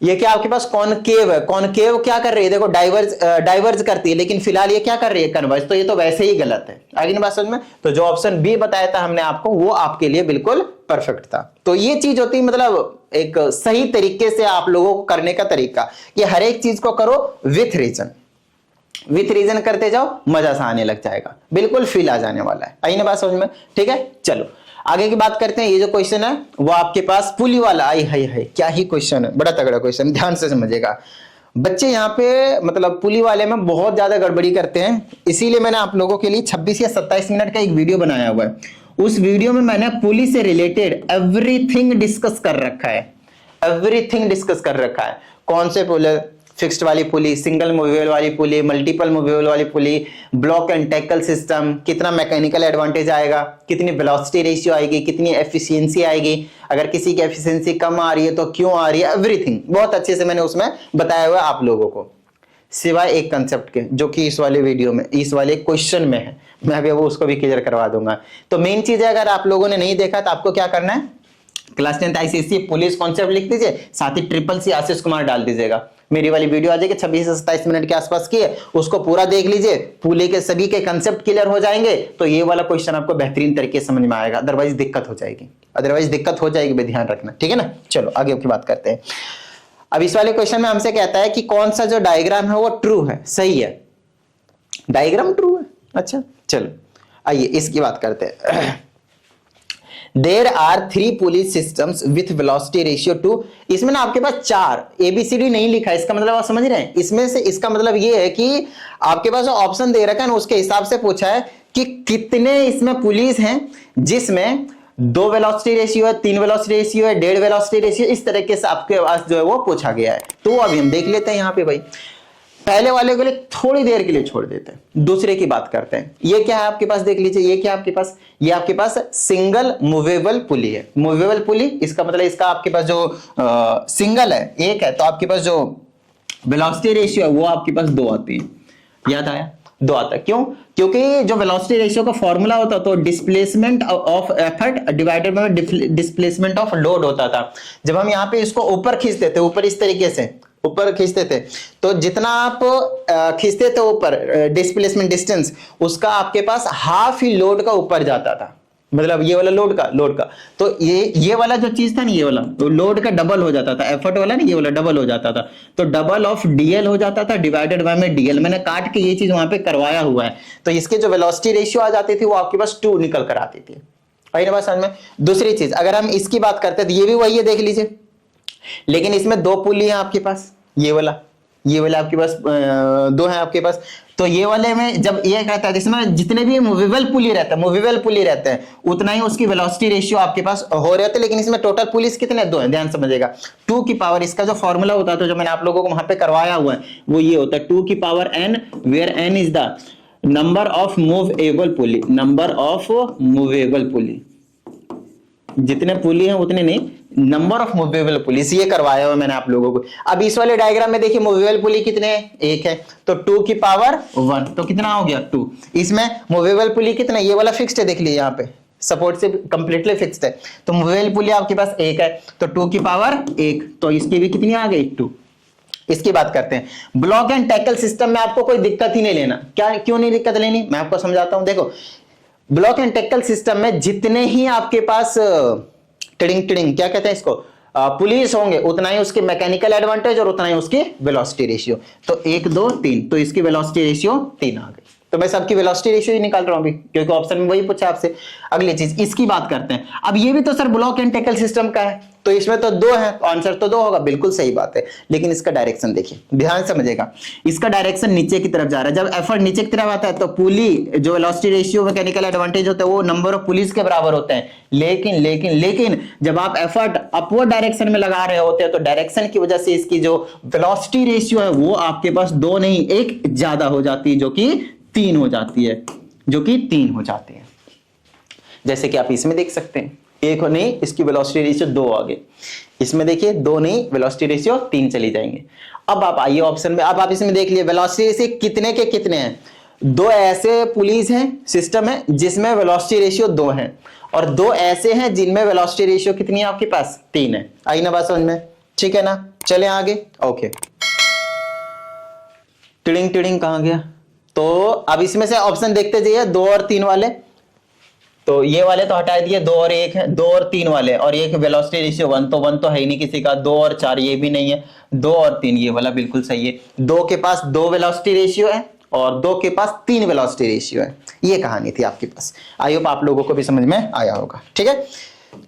ये क्या आपके पास कॉनकेव है, कॉनकेव क्या कर रही है, देखो डाइवर्ज करती है, लेकिन फिलहाल ये क्या कर रही है, कन्वर्ज, तो ये तो वैसे ही गलत है। आगे बात समझ में, तो जो ऑप्शन बी बताया था हमने आपको, वो आपके लिए बिल्कुल परफेक्ट था। तो ये चीज होती है मतलब एक सही तरीके से आप लोगों को करने का तरीका, कि हर एक चीज को करो विथ रीजन करते जाओ, मजा सा आने लग जाएगा, बिल्कुल फील आ जाने वाला है। आई ना बात समझ में, ठीक है। चलो आगे की बात करते हैं। ये जो क्वेश्चन है वो आपके पास पुली वाला, आई है क्या ही क्वेश्चन है, बड़ा तगड़ा क्वेश्चन, ध्यान से समझिएगा बच्चे। यहाँ पे मतलब पुली वाले में बहुत ज्यादा गड़बड़ी करते हैं, इसीलिए मैंने आप लोगों के लिए 26 या 27 मिनट का एक वीडियो बनाया हुआ है। उस वीडियो में मैंने पुली से रिलेटेड एवरीथिंग डिस्कस कर रखा है, एवरीथिंग डिस्कस कर रखा है। कौन से पुली, फिक्स्ड वाली पुली, सिंगल मूवेबल वाली पुली, मल्टीपल मूवेबल वाली पुली, ब्लॉक एंड टैकल सिस्टम, कितना मैकेनिकल एडवांटेज आएगा, कितनी वेलोसिटी रेशियो आएगी, कितनी एफिशिएंसी आएगी, अगर किसी की एफिशिएंसी कम आ रही है तो क्यों आ रही है, एवरीथिंग बहुत अच्छे से मैंने उसमें बताया हुआ है आप लोगों को, सिवाय एक कंसेप्ट के जो कि इस वाले वीडियो में, इस वाले क्वेश्चन में है, मैं अभी वो उसको भी क्लियर करवा दूंगा। तो मेन चीज है, अगर आप लोगों ने नहीं देखा तो आपको क्या करना है, class 10th ICSE police concept लिख दीजिए, साथ ही CCC आशीष कुमार डाल दीजिएगा, मेरी वाली वीडियो आ जाएगी 26 से 27 मिनट के आसपास की है, उसको पूरा देख लीजिए, पुली के सभी के कंसेप्ट क्लियर हो जाएंगे, तो ये वाला क्वेश्चन आपको बेहतरीन तरीके से समझ में आएगा, अदरवाइज दिक्कत हो जाएगी, ध्यान रखना, ठीक है ना। चलो आगे की बात करते हैं। अब इस वाले क्वेश्चन में हमसे कहता है कि कौन सा जो डायग्राम है वो ट्रू है, सही है, डायग्राम ट्रू है। अच्छा चलो आइए इसकी बात करते हैं। There are 3 pulley systems with velocity ratio 2। इसमें ना आपके पास 4 ABCD नहीं लिखा है, इसका मतलब आप समझ रहे हैं, इसमें से इसका मतलब ये है कि आपके पास जो ऑप्शन दे रखा है ना उसके हिसाब से पूछा है कि कितने इसमें पुलिस हैं जिसमें 2 वेलोसिटी रेशियो है, 3 वेलोसिटी रेशियो है, 1.5 वेलोसिटी रेशियो, इस तरीके से आपके पास जो है वो पूछा गया है। तो अभी हम देख लेते हैं यहाँ पे भाई, पहले वाले के लिए थोड़ी देर के लिए छोड़ देते हैं, दूसरे की बात करते हैं। ये क्या है आपके पास, देख लीजिए, ये क्या आपके पास, ये आपके पास सिंगल मूवेबल पुली है। मूवेबल पुली इसका मतलब इसका आपके पास जो सिंगल है, एक है, तो आपके पास जो वेलोसिटी रेशियो है वो आपके पास 2 आती है, याद आया, 2 आता है। क्यों? क्योंकि जो वेलोसिटी रेशियो का फॉर्मूला होता तो displacement of effort divided by displacement of load होता था। जब हम यहाँ पे इसको ऊपर खींचते थे, ऊपर इस तरीके से ऊपर खींचते थे, तो जितना आप खींचते थे ऊपर डिस्प्लेसमेंट डिस्टेंस, उसका आपके पास हाफ ही लोड का ऊपर जाता था, मतलब ये वाला लोड का तो ये वाला जो चीज था ना, ये वाला तो लोड का डबल हो जाता था, एफर्ट वाला ना, ये वाला डबल हो जाता था, तो डबल ऑफ डीएल हो जाता था डिवाइडेड बाय में डीएल। मैंने काट के ये चीज वहां पे करवाया हुआ है, तो इसके जो वेलोसिटी रेशियो आ जाती थी वो आपके पास 2 निकल कर आती थी। आई ना बात समझ में। दूसरी चीज अगर हम इसकी बात करते हैं तो ये भी वही है, देख लीजिए, लेकिन इसमें 2 पुली है आपके पास, ये वाला आपके पास 2 है आपके पास। तो ये वाले में जब ये कहता है, इसमें जितने भी मूवेबल पुली रहते हैं उतना ही उसकी वेलोसिटी रेशियो आपके पास हो रहे होते हैं, लेकिन इसमें टोटल पुलिस कितने 2 हैं, ध्यान समझिएगा। 2 की पावर, इसका जो फॉर्मूला होता है तो जो मैंने आप लोगों को वहां पे करवाया हुआ है वो ये होता है 2 की power n, where n is the number of movable pulley, जितने पुली हैं उतने नहीं, नंबर ऑफ मूवेबल पुलिस, ये करवाया हुआ मैंने आप लोगों को। अब इस वाले डायग्राम में देखिए मूवेबल पुली कितने हैं, 1 है, तो 2 की पावर 1, तो कितना हो गया 2। इसमें मूवेबल पुली कितना, ये वाला फिक्स्ड है, देख लीजिए यहाँ पे सपोर्ट से कंप्लीटली फिक्स्ड है, तो मूवेबल पुली आपके पास 1 है, तो 2 की पावर 1, तो इसकी भी कितनी आ गई 2। इसकी बात करते हैं। ब्लॉक एंड टैकल सिस्टम में आपको कोई दिक्कत ही नहीं लेना, क्या क्यों नहीं दिक्कत लेनी, मैं आपको समझाता हूं। देखो ब्लॉक एंड टैकल सिस्टम में जितने ही आपके पास टिडिंग क्या कहते हैं इसको, पुलिस होंगे, उतना ही उसके मैकेनिकल एडवांटेज और उतना ही उसकी वेलोसिटी रेशियो। तो 1 2 3, तो इसकी वेलोसिटी रेशियो 3 आ गई। तो मैं सबकी वेलोसिटी रेशियो ही निकाल रहा हूं अभी, क्योंकि ऑप्शन में वही पूछा आपसे। अगली चीज इसकी बात करते हैं। अब ये भी तो sir block and tackle system का है, तो इसमें तो 2 है, आंसर तो 2 होगा, बिल्कुल सही बात है। लेकिन इसका डायरेक्शन देखिए, ध्यान समझिएगा, इसका डायरेक्शन नीचे की तरफ जा रहा है। जब एफर्ट नीचे की तरफ आता है तो पुली जो वेलोसिटी रेशियो मैकेनिकल एडवांटेज होता है वो नंबर ऑफ पुलिस के बराबर होते हैं। लेकिन जब आप एफर्ट अपवर्ड डायरेक्शन में लगा रहे होते हैं तो डायरेक्शन की वजह से इसकी जो वेलोसिटी रेशियो है वो आपके पास 2 नहीं 1 ज्यादा हो जाती है, जो कि 3 हो जाती है, जैसे कि आप इसमें देख सकते हैं, 1 नहीं, इसकी वेलोसिटी रेशियो 2 आ गई। इसमें देखिए 2 नहीं, वेलोसिटी रेशियो 3 चली जाएंगे। अब आप आइए ऑप्शन में, अब आप इसमें देख लिए वेलोसिटी रेशियो कितने के कितने हैं, 2 ऐसे पुलिस हैं, सिस्टम है जिसमें वेलोसिटी रेशियो 2 है, और 2 ऐसे हैं जिनमें वेलोसिटी रेशियो कितनी है आपके पास 3 है। आई ना बात समझ में, ठीक है ना। चले आगे, ओके। टिडिंग कहां गया, तो अब इसमें से ऑप्शन देखते जाइए, 2 और 3 वाले, तो ये वाले तो हटा दिए, 2 और 1 है, 2 और 3 वाले, और एक वेलोसिटी रेशियो 1, तो 1 तो है ही नहीं किसी का। 2 और 4 ये भी नहीं है, 2 और 3 ये वाला बिल्कुल सही है। 2 के पास 2 वेलोसिटी रेशियो है और 2 के पास 3 वेलोसिटी रेशियो है। ये कहानी थी आपके पास। आई होप आप लोगों को भी समझ में आया होगा, ठीक है।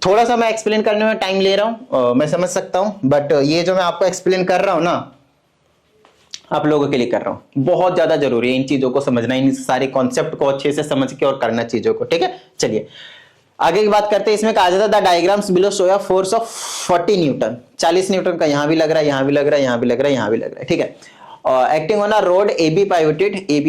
थोड़ा सा मैं एक्सप्लेन करने में टाइम ले रहा हूं, मैं समझ सकता हूं, बट ये जो मैं आपको एक्सप्लेन कर रहा हूं ना, आप लोगों के लिए कर रहा हूं, बहुत ज्यादा जरूरी है इन चीजों को समझना, इन सारे कॉन्सेप्ट को अच्छे से समझ के और करना चीजों को, ठीक है। चलिए आगे की बात करते हैं। इसमें कहा जाता है the diagrams below show a force of 40 Newton, 40 Newton का यहां भी लग रहा है, यहां भी लग रहा है, यहां भी लग रहा है, यहां भी लग रहा है, ठीक है। Acting on a rod A B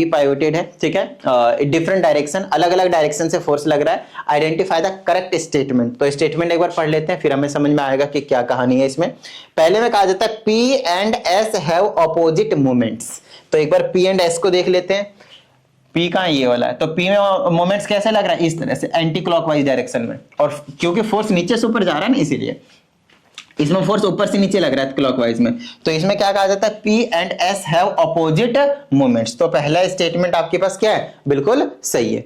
pivoted है, ठीक है। डिफरेंट डायरेक्शन, अलग अलग डायरेक्शन से फोर्स लग रहा है। आइडेंटिफाई द करेक्ट स्टेटमेंट, तो स्टेटमेंट एक बार पढ़ लेते हैं, फिर हमें समझ में आएगा कि क्या कहानी है इसमें। पहले में कहा जाता है P and S have opposite moments, तो एक बार P एंड S को देख लेते हैं। P का ये वाला है, तो P में मोमेंट्स कैसे लग रहा है, इस तरह से एंटी क्लॉकवाइज डायरेक्शन में, और क्योंकि फोर्स नीचे से ऊपर जा रहा है ना, इसीलिए इसमें फोर्स ऊपर से नीचे लग रहा है क्लॉकवाइज में। तो इसमें क्या कहा जाता है, P and S have opposite moments. तो पहला स्टेटमेंट आपके पास क्या है, बिल्कुल सही है,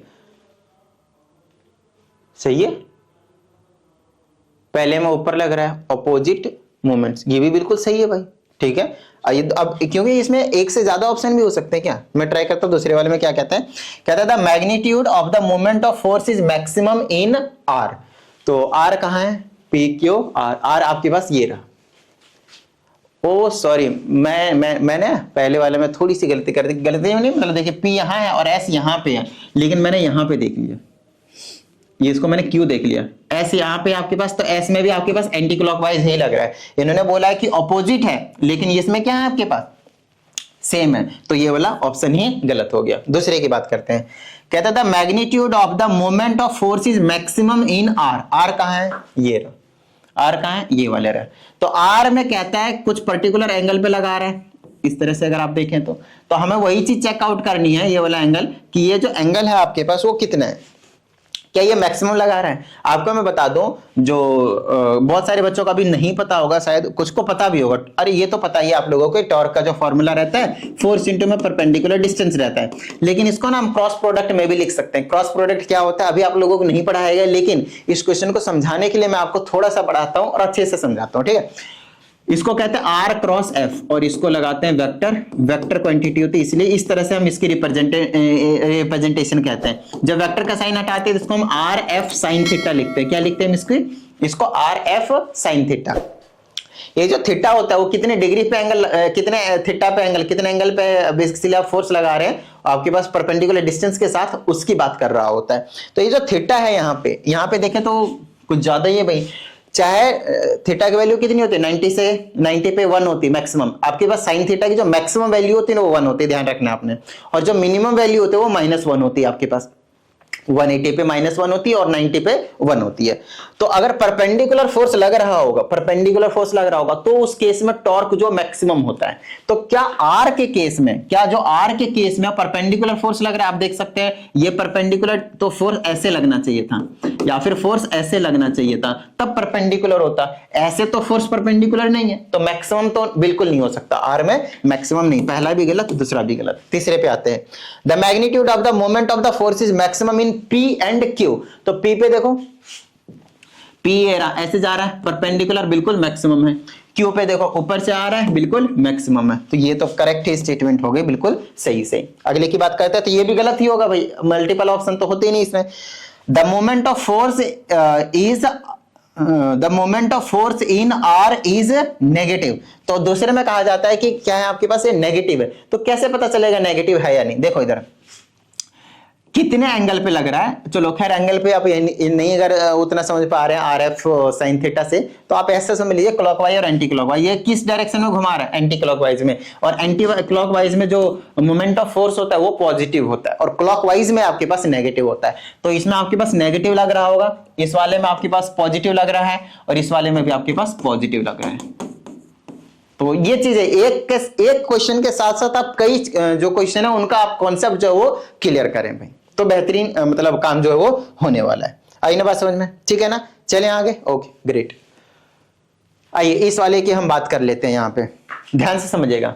सही है। पहले में ऊपर लग रहा है ऑपोजिट मोमेंट्स, ये भी बिल्कुल सही है भाई, ठीक है। अब क्योंकि इसमें एक से ज्यादा ऑप्शन भी हो सकते हैं, क्या मैं ट्राई करता हूं दूसरे वाले में क्या कहता है, कहता है the magnitude of the moment of force is maximum in R। तो R कहां है, PQR आपके पास ये रहा। ओ सॉरी, मैंने पहले वाले में थोड़ी सी गलती कर दी, गलती नहीं मतलब देखिए P यहां है और S यहां पे है, लेकिन मैंने यहां पे देख लिया, ये इसको मैंने Q देख लिया, S यहां पे आपके पास, तो S में भी आपके पास एंटी क्लॉकवाइज ही लग रहा है। इन्होंने बोला है कि ऑपोजिट है, लेकिन इसमें क्या है आपके पास सेम है, तो ये वाला ऑप्शन ही गलत हो गया। दूसरे की बात करते हैं, कहता था magnitude of the moment of force is maximum in R। R कहां है, ये रहा, R कहां है, ये वाले रहा। तो R में कहता है कुछ पर्टिकुलर एंगल पे लगा रहा है, इस तरह से अगर आप देखें तो हमें वही चीज चेकआउट करनी है, ये वाला एंगल, कि ये जो एंगल है आपके पास वो कितना है, क्या ये मैक्सिमम लगा रहा है? आपको मैं बता दूं, जो बहुत सारे बच्चों का भी नहीं पता होगा, शायद कुछ को पता भी होगा, अरे ये तो पता ही है आप लोगों को, टॉर्क का जो फॉर्मूला रहता है फोर्स इंटू में परपेंडिकुलर डिस्टेंस रहता है, लेकिन इसको ना हम क्रॉस प्रोडक्ट में भी लिख सकते हैं। क्रॉस प्रोडक्ट क्या होता है अभी आप लोगों को नहीं पढ़ाएगा, लेकिन इस क्वेश्चन को समझाने के लिए मैं आपको थोड़ा सा पढ़ाता हूं और अच्छे से समझाता हूं, ठीक है। इसको कहते हैं आर क्रॉस एफ और इसको लगाते हैं वेक्टर। वेक्टर क्वांटिटी होती है, इसलिए इस तरह से हम इसकी रिप्रेजेंटेशन कहते हैं। जब वेक्टर का साइन हटाते हैं तो इसको हम आर एफ साइन थीटा लिखते हैं। क्या लिखते हैं इसको आर एफ साइन थीटा। ये जो थीटा होता है वो कितने डिग्री पे एंगल, कितने थीटा पे एंगल, कितने एंगल पे बेसिकली आप फोर्स लगा रहे हैं आपके पास परपेंडिकुलर डिस्टेंस के साथ, उसकी बात कर रहा होता है। तो ये जो थीटा है यहाँ पे देखें तो कुछ ज्यादा ही है भाई। चाहे थीटा की वैल्यू कितनी होती है, 90 से 90 पे 1 होती है मैक्सिमम। आपके पास साइन थीटा की जो मैक्सिमम वैल्यू होती है ना वो 1 होती है, ध्यान रखना आपने। और जो मिनिमम वैल्यू होती है वो -1 होती है आपके पास। 180 पे -1 होती है और 90 पे 1 होती है। तो अगर परपेंडिकुलर फोर्स लग रहा होगा तो उस केस में टॉर्क जो मैक्सिमम होता है। तो क्या आर के केस में, परपेंडिकुलर फोर्स लग रहा है, आप देख सकते हैं ये परपेंडिकुलर, तो फोर्स ऐसे लगना चाहिए था या फिर फोर्स ऐसे लगना चाहिए था, तब परपेंडिकुलर होता। ऐसे तो फोर्स परपेंडिकुलर नहीं है, तो मैक्सिमम तो बिल्कुल नहीं हो सकता। आर में मैक्सिमम नहीं, पहला भी गलत दूसरा भी गलत। तीसरे पे आते हैं, the magnitude of the moment of the force is maximum in P and Q। तो P पे देखो, P ऐसे जा रहा है परपेंडिकुलर, बिल्कुल मैक्सिमम है। Q पे देखो ऊपर से आ रहा है, बिल्कुल मैक्सिमम है। तो ये तो करेक्ट ही स्टेटमेंट हो गई, बिल्कुल सही से। अगले की बात करते हैं तो ये भी गलत ही होगा भाई, मल्टीपल ऑप्शन तो होते ही नहीं इसमें। The moment of force in R is negative. तो दूसरे में कहा जाता है कि क्या है आपके पास, ये नेगेटिव है। तो कैसे पता चलेगा नेगेटिव है या नहीं? देखो इधर कितने एंगल पे लग रहा है। चलो खैर एंगल पे आप नहीं अगर उतना समझ पा रहे हैं आर एफ साइन थीटा से, तो आप ऐसे समझ लीजिए क्लॉकवाइज और एंटी क्लॉकवाइज। ये किस डायरेक्शन में घुमा रहा है? एंटी क्लॉकवाइज में। और एंटी क्लॉकवाइज में जो मोमेंट ऑफ फोर्स होता है वो पॉजिटिव होता है, और क्लॉकवाइज में आपके पास नेगेटिव होता है। तो इसमें आपके पास नेगेटिव लग रहा होगा, इस वाले में आपके पास पॉजिटिव लग रहा है, और इस वाले में भी आपके पास पॉजिटिव लग रहा है। तो ये चीजें एक क्वेश्चन के साथ साथ आप कई जो क्वेश्चन है उनका आप कॉन्सेप्ट जो है वो क्लियर करें भाई, तो बेहतरीन मतलब काम जो है वो होने वाला है। आई ना बात समझ में? ठीक है ना, चलें आगे। Okay great. आइए इस वाले की हम बात कर लेते हैं। यहाँ पे ध्यान से समझिएगा,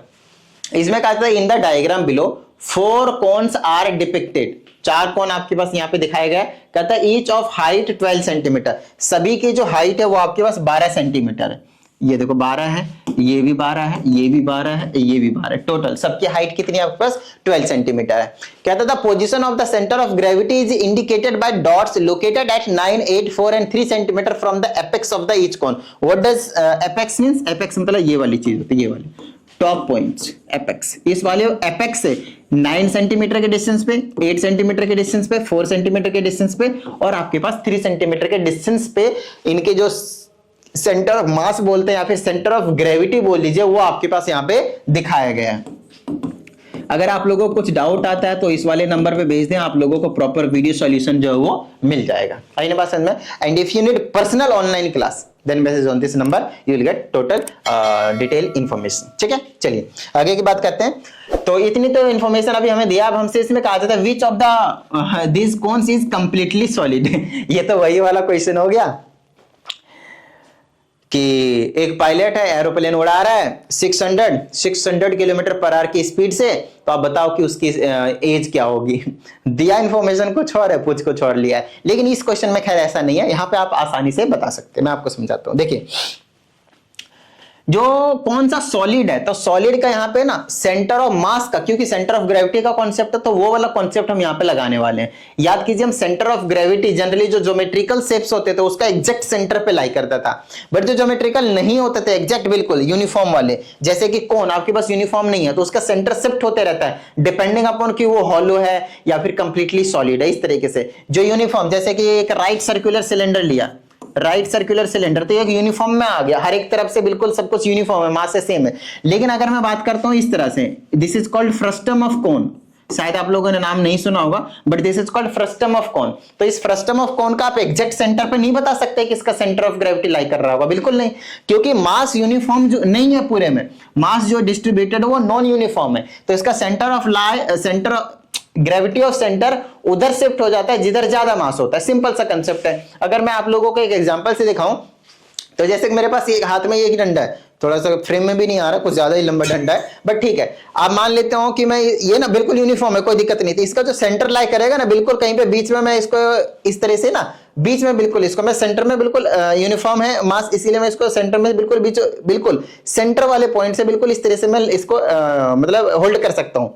इसमें कहा था in the diagram below 4 cones are depicted. 4 cone आपके पास यहाँ पे दिखाया गया है। कहता है ईच ऑफ हाइट 12 सेंटीमीटर। सभी की जो हाइट है वो आपके पास 12 सेंटीमीटर है। ये देखो 12 है, ये भी 12 है, ये भी 12 है, ये भी 12 है। टोटल सबकी हाइट कितनी है आपके पास? 12 सेंटीमीटर है। कहता था position of the centre of gravity is indicated by dots located at 9, 8, 4 and 3 centimetre from the apex of the each cone. What does apex means? Apex मतलब ये वाली चीज होती है, ये वाली टॉप पॉइंट्स एपेक्स। इस वाले एपेक्स से 9 सेंटीमीटर के डिस्टेंस पे, 8 सेंटीमीटर के डिस्टेंस पे, 4 सेंटीमीटर के डिस्टेंस पे और आपके पास 3 सेंटीमीटर के डिस्टेंस पे इनके जो सेंटर ऑफ मास बोलते हैं या फिर सेंटर ऑफ ग्रेविटी बोल लीजिए, वो आपके पास यहाँ पे दिखाया गया है। अगर आप लोगों को कुछ डाउट आता है तो इस वाले नंबर पे भेज दें, आप लोगों को प्रॉपर वीडियो सॉल्यूशन जो है वो मिल जाएगा। आई ना बात समझ में? And if you need personal online class then message on this number, you will get total detail information. ठीक है, चलिए आगे की बात करते हैं। तो इतनी तो इंफॉर्मेशन अभी हमें दिया। अब हमसे इसमें कहा जाता है which of the this cones is completely solid. ये तो वही वाला क्वेश्चन हो गया कि एक पायलट है, एरोप्लेन उड़ा रहा है 600 किलोमीटर पर आवर की स्पीड से, तो आप बताओ कि उसकी एज क्या होगी। दिया इंफॉर्मेशन कुछ और है, पूछ कुछ और लिया है। लेकिन इस क्वेश्चन में खैर ऐसा नहीं है, यहां पे आप आसानी से बता सकते हैं। मैं आपको समझाता हूं। देखिए जो कौन सा सॉलिड है, तो सॉलिड का यहाँ पे ना सेंटर ऑफ मास का, क्योंकि सेंटर ऑफ ग्रेविटी का कॉन्सेप्ट है तो वो वाला कॉन्सेप्ट हम यहाँ पे लगाने वाले हैं। याद कीजिए हम सेंटर ऑफ ग्रेविटी जनरली जो ज्योमेट्रिकल शेप्स होते थे उसका एग्जैक्ट सेंटर पे लाई करता था, बट जो ज्योमेट्रिकल नहीं होते थे एग्जैक्ट बिल्कुल यूनिफॉर्म वाले, जैसे कि कोन आपके पास यूनिफॉर्म नहीं है तो उसका सेंटर शिफ्ट होते रहता है डिपेंडिंग अपॉन कि वो हॉलो है या फिर कंप्लीटली सॉलिड है। इस तरीके से जो यूनिफॉर्म, जैसे कि एक राइट सर्कुलर सिलेंडर लिया, राइट सर्कुलर सिलेंडर, तो एक यूनिफॉर्म में आ गया, हर एक तरफ से बिल्कुल सब कुछ यूनिफॉर्म है, मास से सेम है। लेकिन अगर मैं बात करता हूं इस तरह से, this is called frustum of cone. शायद आप लोगों ने नाम नहीं सुना होगा, but this is called frustum of cone. तो इस फ्रस्टम ऑफ कोन का आप एग्जैक्ट सेंटर पे नहीं बता सकते कि इसका सेंटर ऑफ ग्रेविटी लाई कर रहा होगा, बिल्कुल नहीं, क्योंकि मास यूनिफॉर्म जो नहीं है पूरे में, मास जो डिस्ट्रीब्यूटेड वो नॉन यूनिफॉर्म है। तो इसका centre of gravity of centre उधर शिफ्ट हो जाता है जिधर ज्यादा मास होता है। सिंपल सा कंसेप्ट है। अगर मैं आप लोगों को एक एग्जांपल से दिखाऊं तो जैसे कि मेरे पास एक हाथ में एक डंडा है, थोड़ा सा फ्रेम में भी नहीं आ रहा, कुछ ज्यादा ही लंबा डंडा है, बट ठीक है। आप मान लेते हो कि मैं ये ना बिल्कुल यूनिफॉर्म है, कोई दिक्कत नहीं थी। इसका जो सेंटर लाई करेगा ना बिल्कुल कहीं पे बीच में, मैं इसको इस तरह से ना बीच में बिल्कुल इसको मैं सेंटर में बिल्कुल यूनिफॉर्म है मास, इसीलिए मैं इसको सेंटर में बिल्कुल बीच बिल्कुल सेंटर वाले पॉइंट से बिल्कुल इस तरह से मैं इसको मतलब होल्ड कर सकता हूं।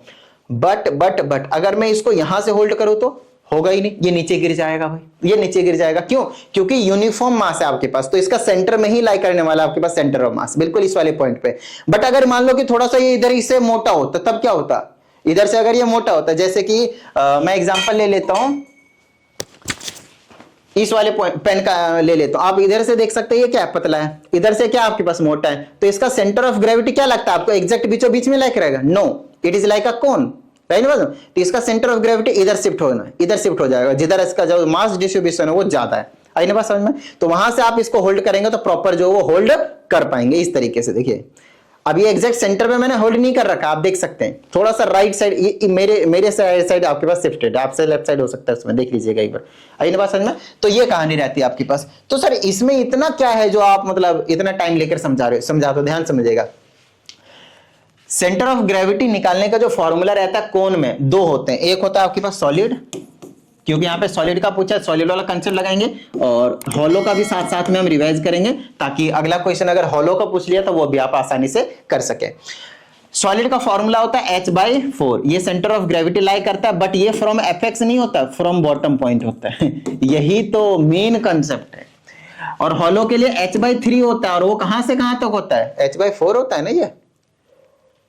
बट अगर मैं इसको यहां से होल्ड करूं तो होगा ही नहीं, ये नीचे गिर जाएगा भाई, ये नीचे गिर जाएगा। क्यों? क्योंकि यूनिफॉर्म मास है आपके पास, तो इसका सेंटर में ही लाई करने वाला आपके पास सेंटर ऑफ मास, बिल्कुल इस वाले पॉइंट पे। बट अगर मान लो कि थोड़ा सा ये इधर इससे मोटा होता तब क्या होता? इधर से अगर ये मोटा होता, जैसे कि मैं एग्जांपल ले लेता हूं, इस वाले पेन का ले लेता हूं। आप इधर से देख सकते हैं ये क्या पतला है, इधर से क्या आपके पास मोटा है, तो इसका सेंटर ऑफ ग्रेविटी क्या लगता है आपको? एग्जैक्ट बीचों बीच में लाइक रहेगा? No, it is like a cone, right ना? तो इसका सेंटर ऑफ ग्रेविटी इधर शिफ्ट होना है, इधर शिफ्ट हो जाएगा जिधर इसका जो मास डिस्ट्रीब्यूशन है वो ज्यादा है। आई ना बात समझ में? तो वहां से आप इसको होल्ड करेंगे तो प्रॉपर जो वो होल्ड कर पाएंगे इस तरीके से। देखिए अब ये एग्जैक्ट सेंटर में मैंने होल्ड नहीं कर रखा, आप देख सकते हैं थोड़ा सा राइट साइड, मेरे साइड आपके पास शिफ्टेड है, आपसे लेफ्ट साइड हो सकता है, उसमें देख लीजिएगा एक बार। आई ना बात समझ में? तो ये कहानी रहती है आपके पास। तो सर इसमें इतना क्या है जो आप मतलब इतना टाइम लेकर समझा रहे हो? समझा तो ध्यान समझिएगा। सेंटर ऑफ ग्रेविटी निकालने का जो फॉर्मूला रहता है कोन में दो होते हैं, एक होता है आपके पास सॉलिड, क्योंकि यहाँ पे सॉलिड का पूछा है, सॉलिड वाला कंसेप्ट लगाएंगे, और हॉलो का भी साथ साथ में हम रिवाइज करेंगे ताकि अगला क्वेश्चन अगर हॉलो का पूछ लिया तो वो भी आप आसानी से कर सके। सॉलिड का फॉर्मूला होता है h/4, ये सेंटर ऑफ ग्रेविटी लाई करता है, बट ये फ्रॉम एपेक्स नहीं होता, फ्रॉम बॉटम पॉइंट होता है यही तो मेन कंसेप्ट है। और हॉलो के लिए h/3 होता है, और वो कहां से कहां तक होता है? h/4 होता है ना ये,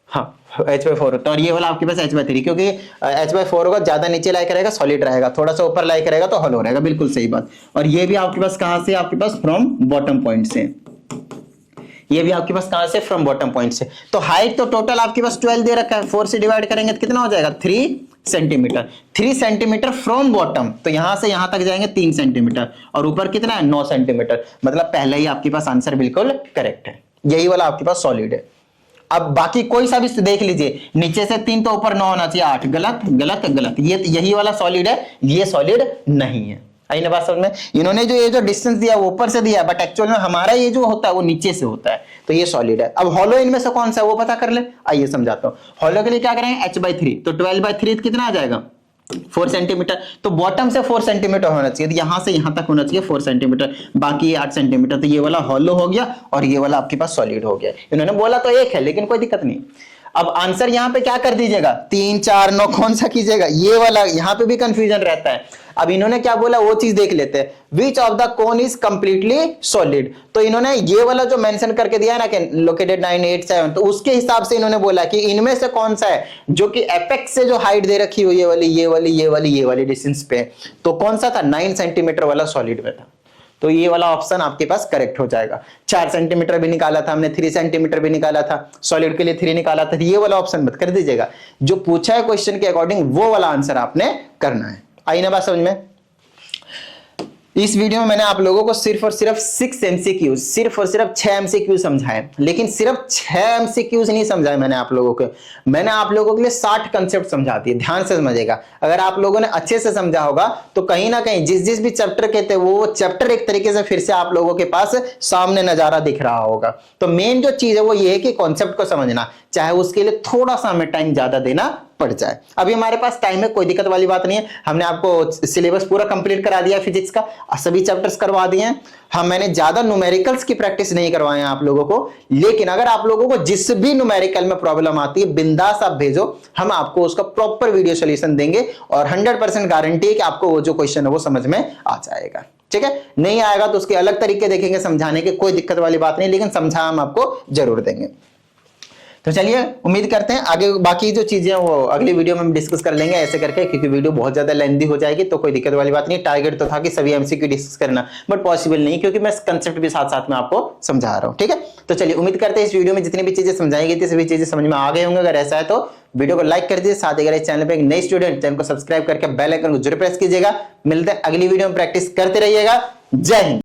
हाँ h/4 होता है। और ये वाला आपके पास h/3, क्योंकि h/4 होगा, ज्यादा नीचे लाई करेगा सॉलिड रहेगा, थोड़ा सा ऊपर लाई करेगा तो हॉलो रहेगा, बिल्कुल सही बात। और ये भी आपके पास कहां से? आपके पास फ्रॉम बॉटम पॉइंट से, ये भी आपके पास कहां से? फ्रॉम बॉटम पॉइंट से। तो हाइट तो टोटल आपके पास 12 दे रखा है, 4 से डिवाइड करेंगे तो कितना हो जाएगा? 3 सेंटीमीटर। 3 सेंटीमीटर फ्रॉम बॉटम, तो यहां से यहां तक जाएंगे 3 सेंटीमीटर, और ऊपर कितना है? 9 सेंटीमीटर। मतलब पहले ही आपके पास आंसर बिल्कुल करेक्ट है, यही वाला आपके पास सॉलिड है। अब बाकी कोई सा भी देख लीजिए, नीचे से 3 तो ऊपर 9 होना चाहिए, 8, गलत गलत गलत, ये यही वाला सॉलिड है, ये सॉलिड नहीं है। आई ना बात समझ में? इन्होंने जो ये जो डिस्टेंस दिया वो ऊपर से दिया, बट एक्चुअल में हमारा ये जो होता है वो नीचे से होता है, तो ये सॉलिड है। अब हॉलो इनमें से कौन सा है वो पता कर ले, आइए समझाता हूं। हॉलो के लिए क्या करेंगे? h/3, तो 12/3 कितना आ जाएगा? 4 सेंटीमीटर। तो बॉटम से 4 सेंटीमीटर होना चाहिए, तो यहां से यहां तक होना चाहिए 4 सेंटीमीटर, बाकी 8 सेंटीमीटर। तो ये वाला हॉलो हो गया और ये वाला आपके पास सॉलिड हो गया। इन्होंने बोला तो एक है, लेकिन कोई दिक्कत नहीं। अब आंसर यहां पे क्या कर दीजिएगा? 3, 4, 9 कौन सा कीजिएगा? ये वाला, यहां पे भी कंफ्यूजन रहता है। अब इन्होंने क्या बोला वो चीज देख लेते हैं। विच of the cone is completely solid, तो इन्होंने ये वाला जो मेंशन करके दिया है ना कि लोकेटेड 987, तो उसके हिसाब से इन्होंने बोला कि इनमें से कौन सा है जो कि एपेक्स से जो हाइट दे रखी हो, ये वाली डिस्टेंस पे, तो कौन सा था? 9 सेंटीमीटर वाला सॉलिड में था। तो ये वाला ऑप्शन आपके पास करेक्ट हो जाएगा। 4 सेंटीमीटर भी निकाला था हमने, 3 सेंटीमीटर भी निकाला था, सॉलिड के लिए 3 निकाला था, ये वाला ऑप्शन मत कर दीजिएगा। जो पूछा है क्वेश्चन के अकॉर्डिंग वो वाला आंसर आपने करना है। आई ना बात समझ में? इस वीडियो में मैंने आप लोगों को सिर्फ और सिर्फ 6 MCQ, सिर्फ और सिर्फ 6 MCQ समझाए, लेकिन सिर्फ 6 MCQ नहीं समझाए मैंने आप लोगों को, मैंने आप लोगों के लिए 60 कंसेप्ट समझा दिए। ध्यान से समझिएगा, अगर आप लोगों ने अच्छे से समझा होगा तो कहीं ना कहीं जिस भी चैप्टर कहते हैं वो चैप्टर एक तरीके से फिर से आप लोगों के पास सामने नजारा दिख रहा होगा। तो मेन जो चीज है वो ये है कि कॉन्सेप्ट को समझना, चाहे उसके लिए थोड़ा सा हमें टाइम ज्यादा देना पड़ जाए। अभी हमारे पास टाइम है, कोई दिक्कत वाली बात नहीं है। हमने आपको सिलेबस पूरा कंप्लीट करा दिया फिजिक्स का, सभी चैप्टर्स करवा दिए हैं। मैंने ज्यादा न्यूमेरिकल्स की प्रैक्टिस नहीं करवाए हैं आप लोगों को, लेकिन अगर आप लोगों को जिस भी न्यूमेरिकल में प्रॉब्लम आती है बिंदास आप भेजो, हम आपको उसका प्रॉपर वीडियो सोल्यूशन देंगे और 100% गारंटी है कि आपको वो जो क्वेश्चन है वो समझ में आ जाएगा। ठीक है, नहीं आएगा तो उसके अलग तरीके देखेंगे समझाने के, कोई दिक्कत वाली बात नहीं, लेकिन समझा हम आपको जरूर देंगे। तो चलिए उम्मीद करते हैं आगे बाकी जो चीजें वो अगली वीडियो में हम डिस्कस कर लेंगे ऐसे करके, क्योंकि वीडियो बहुत ज्यादा लेंथी हो जाएगी, तो कोई दिक्कत वाली बात नहीं। टारगेट तो था कि सभी एमसीक्यू डिस्कस करना, बट पॉसिबल नहीं, क्योंकि मैं कंसेप्ट भी साथ साथ में आपको समझा रहा हूं। ठीक है, तो चलिए उम्मीद करते हैं इस वीडियो में जितनी भी चीजें समझाई गई थी सभी चीजें समझ में आ गए होंगे। अगर ऐसा है तो वीडियो को लाइक कर दीजिए, साथ ही अगर इस चैनल पे एक नई स्टूडेंट, चैनल को सब्सक्राइब करके बेल आइकन को जरूर प्रेस कीजिएगा। मिलते हैं अगली वीडियो में, प्रैक्टिस करते रहिएगा। जय हिंद।